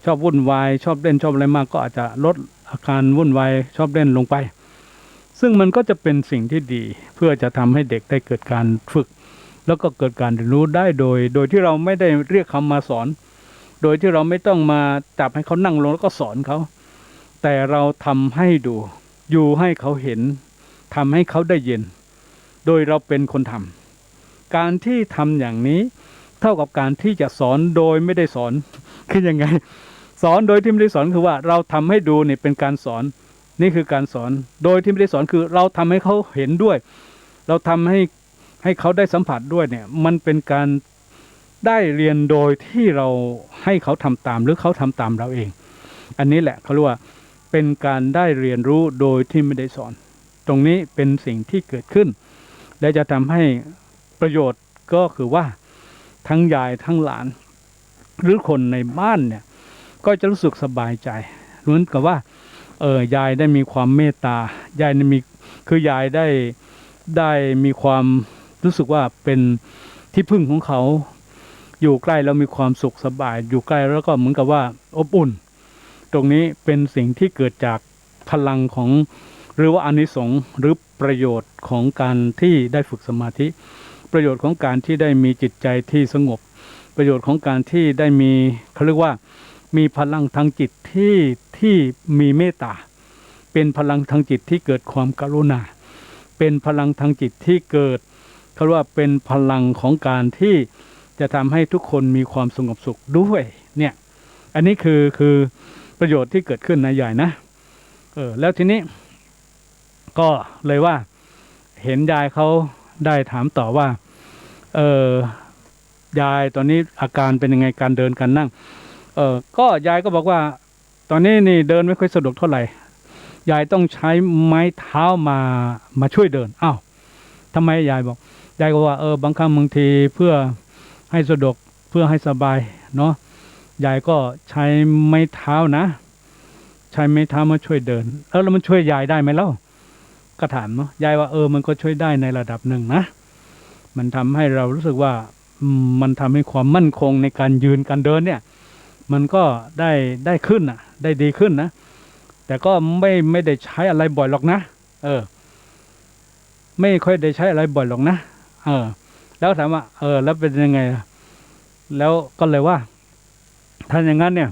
ชอบวุ่นวายชอบเล่นชอบอะไรมากก็อาจจะลดอาการวุ่นวายชอบเล่นลงไปซึ่งมันก็จะเป็นสิ่งที่ดีเพื่อจะทำให้เด็กได้เกิดการฝึกแล้วก็เกิดการเรียนรู้ได้โดยที่เราไม่ได้เรียกเขามาสอนโดยที่เราไม่ต้องมาจับให้เขานั่งลงแล้วก็สอนเขาแต่เราทำให้ดูอยู่ให้เขาเห็นทำให้เขาได้ยินโดยเราเป็นคนทำการที่ทำอย่างนี้เท่ากับการที่จะสอนโดยไม่ได้สอนคือยังไงสอนโดยที่ไม่ได้สอนคือว่าเราทำให้ดูนี่เป็นการสอนนี่คือการสอนโดยที่ไม่ได้สอนคือเราทำให้เขาเห็นด้วยเราทำให้เขาได้สัมผัสด้วยเนี่ยมันเป็นการได้เรียนโดยที่เราให้เขาทำตามหรือเขาทำตามเราเองอันนี้แหละเขาเรียกว่าเป็นการได้เรียนรู้โดยที่ไม่ได้สอนตรงนี้เป็นสิ่งที่เกิดขึ้นและจะทำให้ประโยชน์ก็คือว่าทั้งยายทั้งหลานหรือคนในบ้านเนี่ยก็จะรู้สึกสบายใจเหมือนกับว่ายายได้มีความเมตตายายมีคือยายได้มีความรู้สึกว่าเป็นที่พึ่งของเขาอยู่ใกล้แล้วมีความสุขสบายอยู่ใกล้แล้วก็เหมือนกับว่าอบอุ่นตรงนี้เป็นสิ่งที่เกิดจากพลังของหรือว่าอานิสงส์หรือประโยชน์ของการที่ได้ฝึกสมาธิประโยชน์ของการที่ได้มีจิตใจที่สงบประโยชน์ของการที่ได้มีเขาเรียกว่ามีพลังทางจิตที่มีเมตตาเป็นพลังทางจิตที่เกิดความกรุณาเป็นพลังทางจิตที่เกิดเขาเรียกว่าเป็นพลังของการที่จะทำให้ทุกคนมีความสงบสุขด้วยเนี่ย อันนี้คือประโยชน์ที่เกิดขึ้นนะยายนะแล้วทีนี้ก็เลยว่าเห็นยายเขาได้ถามต่อว่าเออยายตอนนี้อาการเป็นยังไงการเดินการนั่งก็ยายก็บอกว่าตอนนี้นี่เดินไม่ค่อยสะดวกเท่าไหร่ยายต้องใช้ไม้เท้ามาช่วยเดินอ้าวทำไมยายบอกยายก็ว่าบางครั้งบางทีเพื่อให้สะดวกเพื่อให้สบายเนาะยายก็ใช้ไม้เท้านะใช้ไม้เท้ามาช่วยเดินแล้วมันช่วยยายได้ไหมเล่าก็ถามเนาะยายว่ามันก็ช่วยได้ในระดับหนึ่งนะมันทำให้เรารู้สึกว่ามันทำให้ความมั่นคงในการยืนการเดินเนี่ยมันก็ได้ขึ้นอ่ะได้ดีขึ้นนะแต่ก็ไม่ได้ใช้อะไรบ่อยหรอกนะไม่ค่อยได้ใช้อะไรบ่อยหรอกนะแล้วถามว่าแล้วเป็นยังไงแล้วก็เลยว่าถ้าอย่างนั้นเนี่ย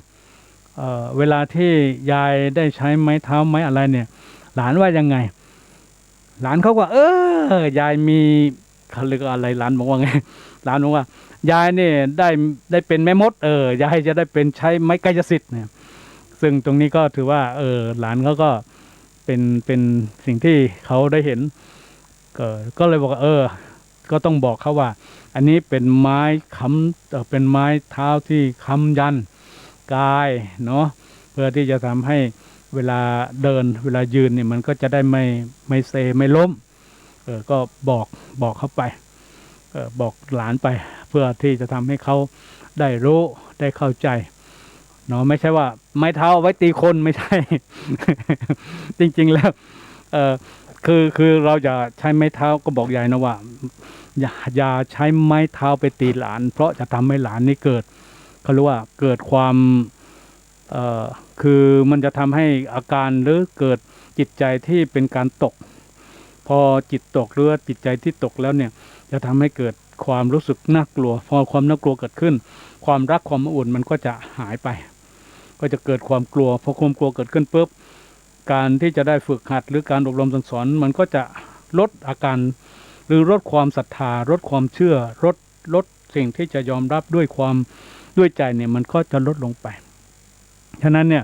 เวลาที่ยายได้ใช้ไม้เท้าไม้อะไรเนี่ยหลานว่ายังไงหลานเขาก็ยายมีเขาเรียกอะไรหลานบอกว่าไงหลานบอกว่ายายเนี่ยได้เป็นแม่มดยายจะได้เป็นใช้ไม้กายสิทธิ์เนี่ยซึ่งตรงนี้ก็ถือว่าหลานเขาก็เป็นสิ่งที่เขาได้เห็นก็เลยบอกว่าก็ต้องบอกเขาว่าอันนี้เป็นไม้เป็นไม้เท้าที่ค้ำยันกายเนาะเพื่อที่จะทำให้เวลาเดินเวลายืนเนี่ยมันก็จะได้ไม่เซไม่ล้มก็บอกเขาไปบอกหลานไปเพื่อที่จะทำให้เขาได้รู้ได้เข้าใจเนาะไม่ใช่ว่าไม้เท้าไว้ตีคนไม่ใช่ จริงๆแล้วคือเราจะใช้ไม้เท้าก็บอกยายนะว่าอย่าใช้ไม้เท้าไปตีหลานเพราะจะทำให้หลานนี่เกิดเขาเรียกว่าเกิดความคือมันจะทำให้อาการหรือเกิดจิตใจที่เป็นการตกพอจิตตกหรือจิตใจที่ตกแล้วเนี่ยจะทำให้เกิดความรู้สึกน่ากลัวพอความน่ากลัวเกิดขึ้นความรักความอบอุ่นมันก็จะหายไปก็จะเกิดความกลัวพอความกลัวเกิดขึ้นปุ๊บการที่จะได้ฝึกหัดหรือการอบรมสั่งสอนมันก็จะลดอาการหรือลดความศรัทธาลดความเชื่อลดสิ่งที่จะยอมรับด้วยใจเนี่ยมันก็จะลดลงไปฉะนั้นเนี่ย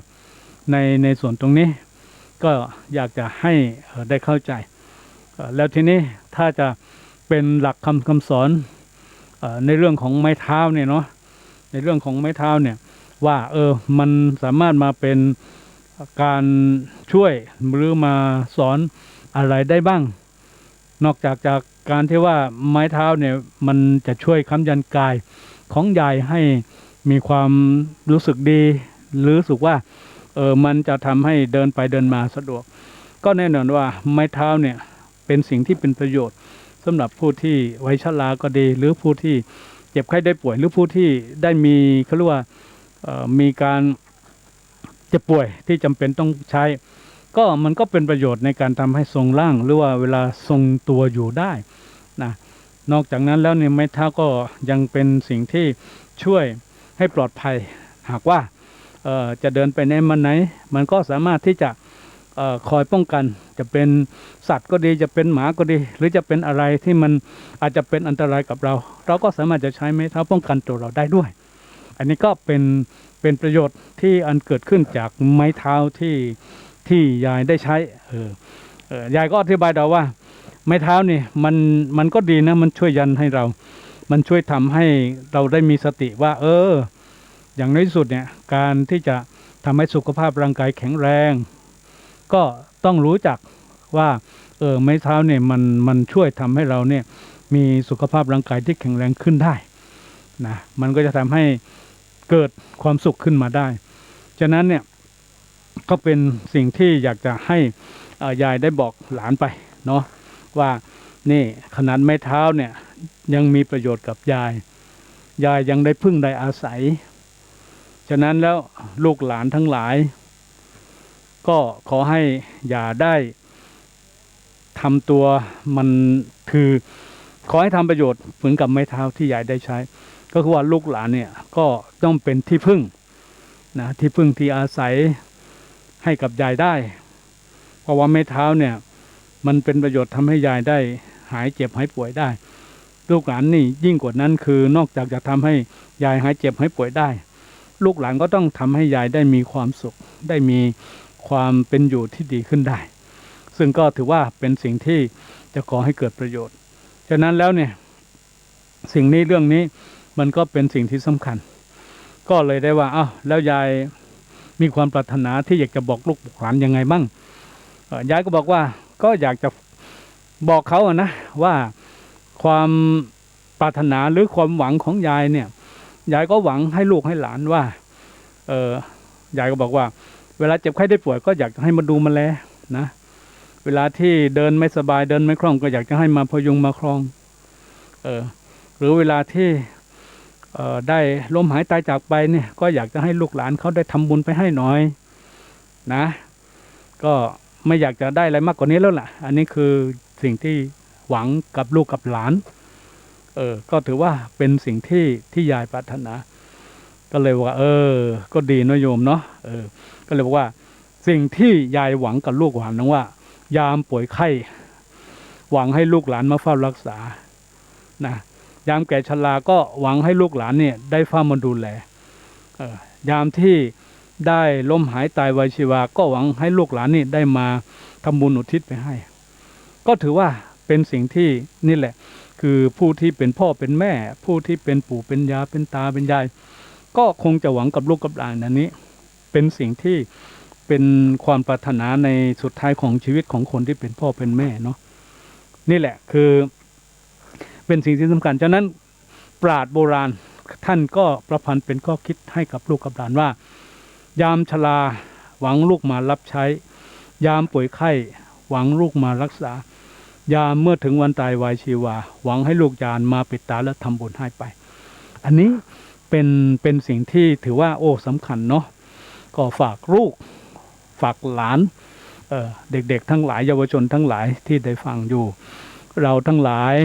ในส่วนตรงนี้ก็อยากจะให้ได้เข้าใจแล้วทีนี้ถ้าจะเป็นหลักคำสอนในเรื่องของไม้เท้าเนี่ยเนาะในเรื่องของไม้เท้าเนี่ยว่ามันสามารถมาเป็นการช่วยหรือมาสอนอะไรได้บ้างนอกจากการที่ว่าไม้เท้าเนี่ยมันจะช่วยค้ำยันกายของยายให้มีความรู้สึกดีหรือรู้สึกว่ามันจะทำให้เดินไปเดินมาสะดวกก็แน่นอนว่าไม้เท้าเนี่ยเป็นสิ่งที่เป็นประโยชน์สำหรับผู้ที่วัยชราก็ดีหรือผู้ที่เจ็บไข้ได้ป่วยหรือผู้ที่ได้มีเขาเรียกว่ามีการเจ็บป่วยที่จำเป็นต้องใช้ก็มันก็เป็นประโยชน์ในการทำให้ทรงร่างหรือว่าเวลาทรงตัวอยู่ได้นะนอกจากนั้นแล้วเนี่ยไม้เท้าก็ยังเป็นสิ่งที่ช่วยให้ปลอดภัยหากว่าจะเดินไปไหนมาไหนมันก็สามารถที่จะคอยป้องกันจะเป็นสัตว์ก็ดีจะเป็นหมาก็ดีหรือจะเป็นอะไรที่มันอาจจะเป็นอันตรายกับเราก็สามารถจะใช้ไม้เท้าป้องกันตัวเราได้ด้วยอันนี้ก็เป็นประโยชน์ที่อันเกิดขึ้นจากไม้เท้าที่ยายได้ใช้ยายก็อธิบายเราว่าไม้เท้านี่มันก็ดีนะมันช่วยยันให้เรามันช่วยทำให้เราได้มีสติว่าอย่างน้อยที่สุดเนี่ยการที่จะทำให้สุขภาพร่างกายแข็งแรงก็ต้องรู้จักว่าไม้เท้าเนี่ยมันช่วยทำให้เราเนี่ยมีสุขภาพร่างกายที่แข็งแรงขึ้นได้นะมันก็จะทำให้เกิดความสุขขึ้นมาได้ฉะนั้นเนี่ยก็เป็นสิ่งที่อยากจะให้ยายได้บอกหลานไปเนาะว่านี่ขนาดไม้เท้าเนี่ยยังมีประโยชน์กับยายยังได้พึ่งได้อาศัยฉะนั้นแล้วลูกหลานทั้งหลายก็ขอให้อย่าได้ทำตัวมันคือขอให้ทำประโยชน์เหมือนกับไม้เท้าที่ยายได้ใช้ก็คือว่าลูกหลานเนี่ยก็ต้องเป็นที่พึ่งนะที่พึ่งที่อาศัยให้กับยายได้เพราะว่าไม้เท้าเนี่ยมันเป็นประโยชน์ทำให้ยายได้หายเจ็บหายป่วยได้ลูกหลานนี่ยิ่งกว่านั้นคือนอกจากจะทำให้ยายหายเจ็บหายป่วยได้ ลูกหลานก็ต้องทำให้ยายได้มีความสุขได้มีความเป็นอยู่ที่ดีขึ้นได้ซึ่งก็ถือว่าเป็นสิ่งที่จะก่อให้เกิดประโยชน์ฉะนั้นแล้วเนี่ยสิ่งนี้เรื่องนี้มันก็เป็นสิ่งที่สำคัญก็เลยได้ว่าอ้าวแล้วยายมีความปรารถนาที่อยากจะบอกลูกหลานยังไงบ้างยายก็บอกว่าก็อยากจะบอกเขานะว่าความปรารถนาหรือความหวังของยายเนี่ยยายก็หวังให้ลูกให้หลานว่ายายก็บอกว่าเวลาเจ็บไข้ได้ป่วยก็อยากจะให้มาดูมาแลนะเวลาที่เดินไม่สบายเดินไม่คล่องก็อยากจะให้มาพยุงมาครองหรือเวลาที่ได้ล้มหายตายจากไปเนี่ยก็อยากจะให้ลูกหลานเขาได้ทำบุญไปให้หน่อยนะก็ไม่อยากจะได้อะไรมากกว่านี้แล้วล่ะอันนี้คือสิ่งที่หวังกับลูกกับหลานก็ถือว่าเป็นสิ่งที่ยายปรารถนาก็เลยว่าก็ดีนะโยมเนาะก็เลยบอกว่าสิ่งที่ยายหวังกับลูกหลานนั้นว่ายามป่วยไข้หวังให้ลูกหลานมาเฝ้ารักษานะยามแก่ชราก็หวังให้ลูกหลานเนี่ยได้เฝ้ามาดูแลยามที่ได้ล้มหายตายวายชีวาก็หวังให้ลูกหลานนี่ได้มาทำบุญอุทิศไปให้ก็ถือว่าเป็นสิ่งที่นี่แหละคือผู้ที่เป็นพ่อเป็นแม่ผู้ที่เป็นปู่เป็นยาเป็นตาเป็นยายก็คงจะหวังกับลูกกับหลานอันนี้เป็นสิ่งที่เป็นความปรารถนาในสุดท้ายของชีวิตของคนที่เป็นพ่อเป็นแม่เนาะนี่แหละคือเป็นสิ่งที่สำคัญฉะนั้นปราชญ์โบราณท่านก็ประพันธ์เป็นข้อคิดให้กับลูกกับหลานว่ายามชราหวังลูกมารับใช้ยามป่วยไข้หวังลูกมารักษายามเมื่อถึงวันตายวายชีวาหวังให้ลูกยานมาปิดตาและทำบุญให้ไปอันนี้เป็นสิ่งที่ถือว่าสำคัญเนาะก็ฝากลูกฝากหลานเด็กๆทั้งหลายเยาวชนทั้งหลายที่ได้ฟังอยู่เราทั้งหลาย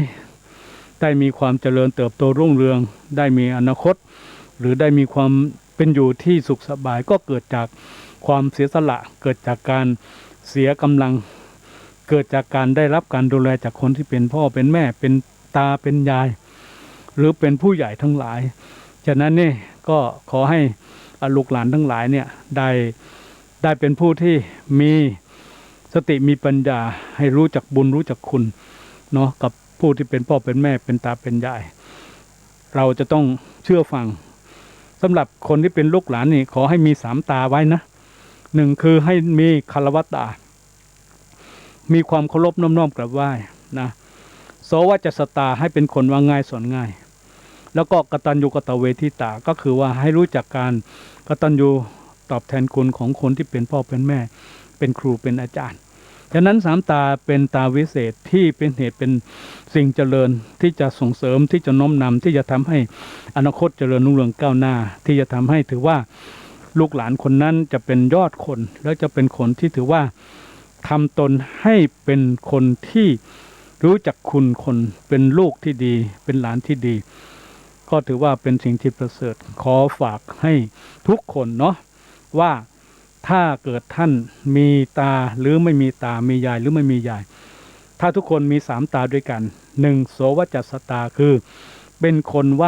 ได้มีความเจริญเติบโตรุ่งเรืองได้มีอนาคตหรือได้มีความเป็นอยู่ที่สุขสบายก็เกิดจากความเสียสละเกิดจากการเสียกำลังเกิดจากการได้รับการดูแลจากคนที่เป็นพ่อเป็นแม่เป็นตาเป็นยายหรือเป็นผู้ใหญ่ทั้งหลายฉะนั้นนี่ก็ขอให้ลูกหลานทั้งหลายเนี่ยได้เป็นผู้ที่มีสติมีปัญญาให้รู้จักบุญรู้จักคุณเนาะกับผู้ที่เป็นพ่อเป็นแม่เป็นตาเป็นยายเราจะต้องเชื่อฟังสำหรับคนที่เป็นลูกหลานนี่ขอให้มี3 ตาไว้นะ1คือให้มีคารวะตามีความเคารพน้อมกราบไหว้นะโสวจัสตาให้เป็นคนว่าง่ายสอนง่ายแล้วก็กตัญญูกตเวทิตาก็คือว่าให้รู้จักการกตัญญูตอบแทนคุณของคนที่เป็นพ่อเป็นแม่เป็นครูเป็นอาจารย์ฉะนั้น3 ตาเป็นตาวิเศษที่เป็นเหตุเป็นสิ่งเจริญที่จะส่งเสริมที่จะน้อมนำที่จะทำให้อนาคตเจริญรุ่งเรืองก้าวหน้าที่จะทำให้ถือว่าลูกหลานคนนั้นจะเป็นยอดคนแล้วจะเป็นคนที่ถือว่าทำตนให้เป็นคนที่รู้จักคุณคนเป็นลูกที่ดีเป็นหลานที่ดีก็ถือว่าเป็นสิ่งที่ประเสริฐขอฝากให้ทุกคนเนาะว่าถ้าเกิดท่านมีตาหรือไม่มีตามียายหรือไม่มียายถ้าทุกคนมี3 ตาด้วยกัน1โสวจัสตาคือเป็นคนว่า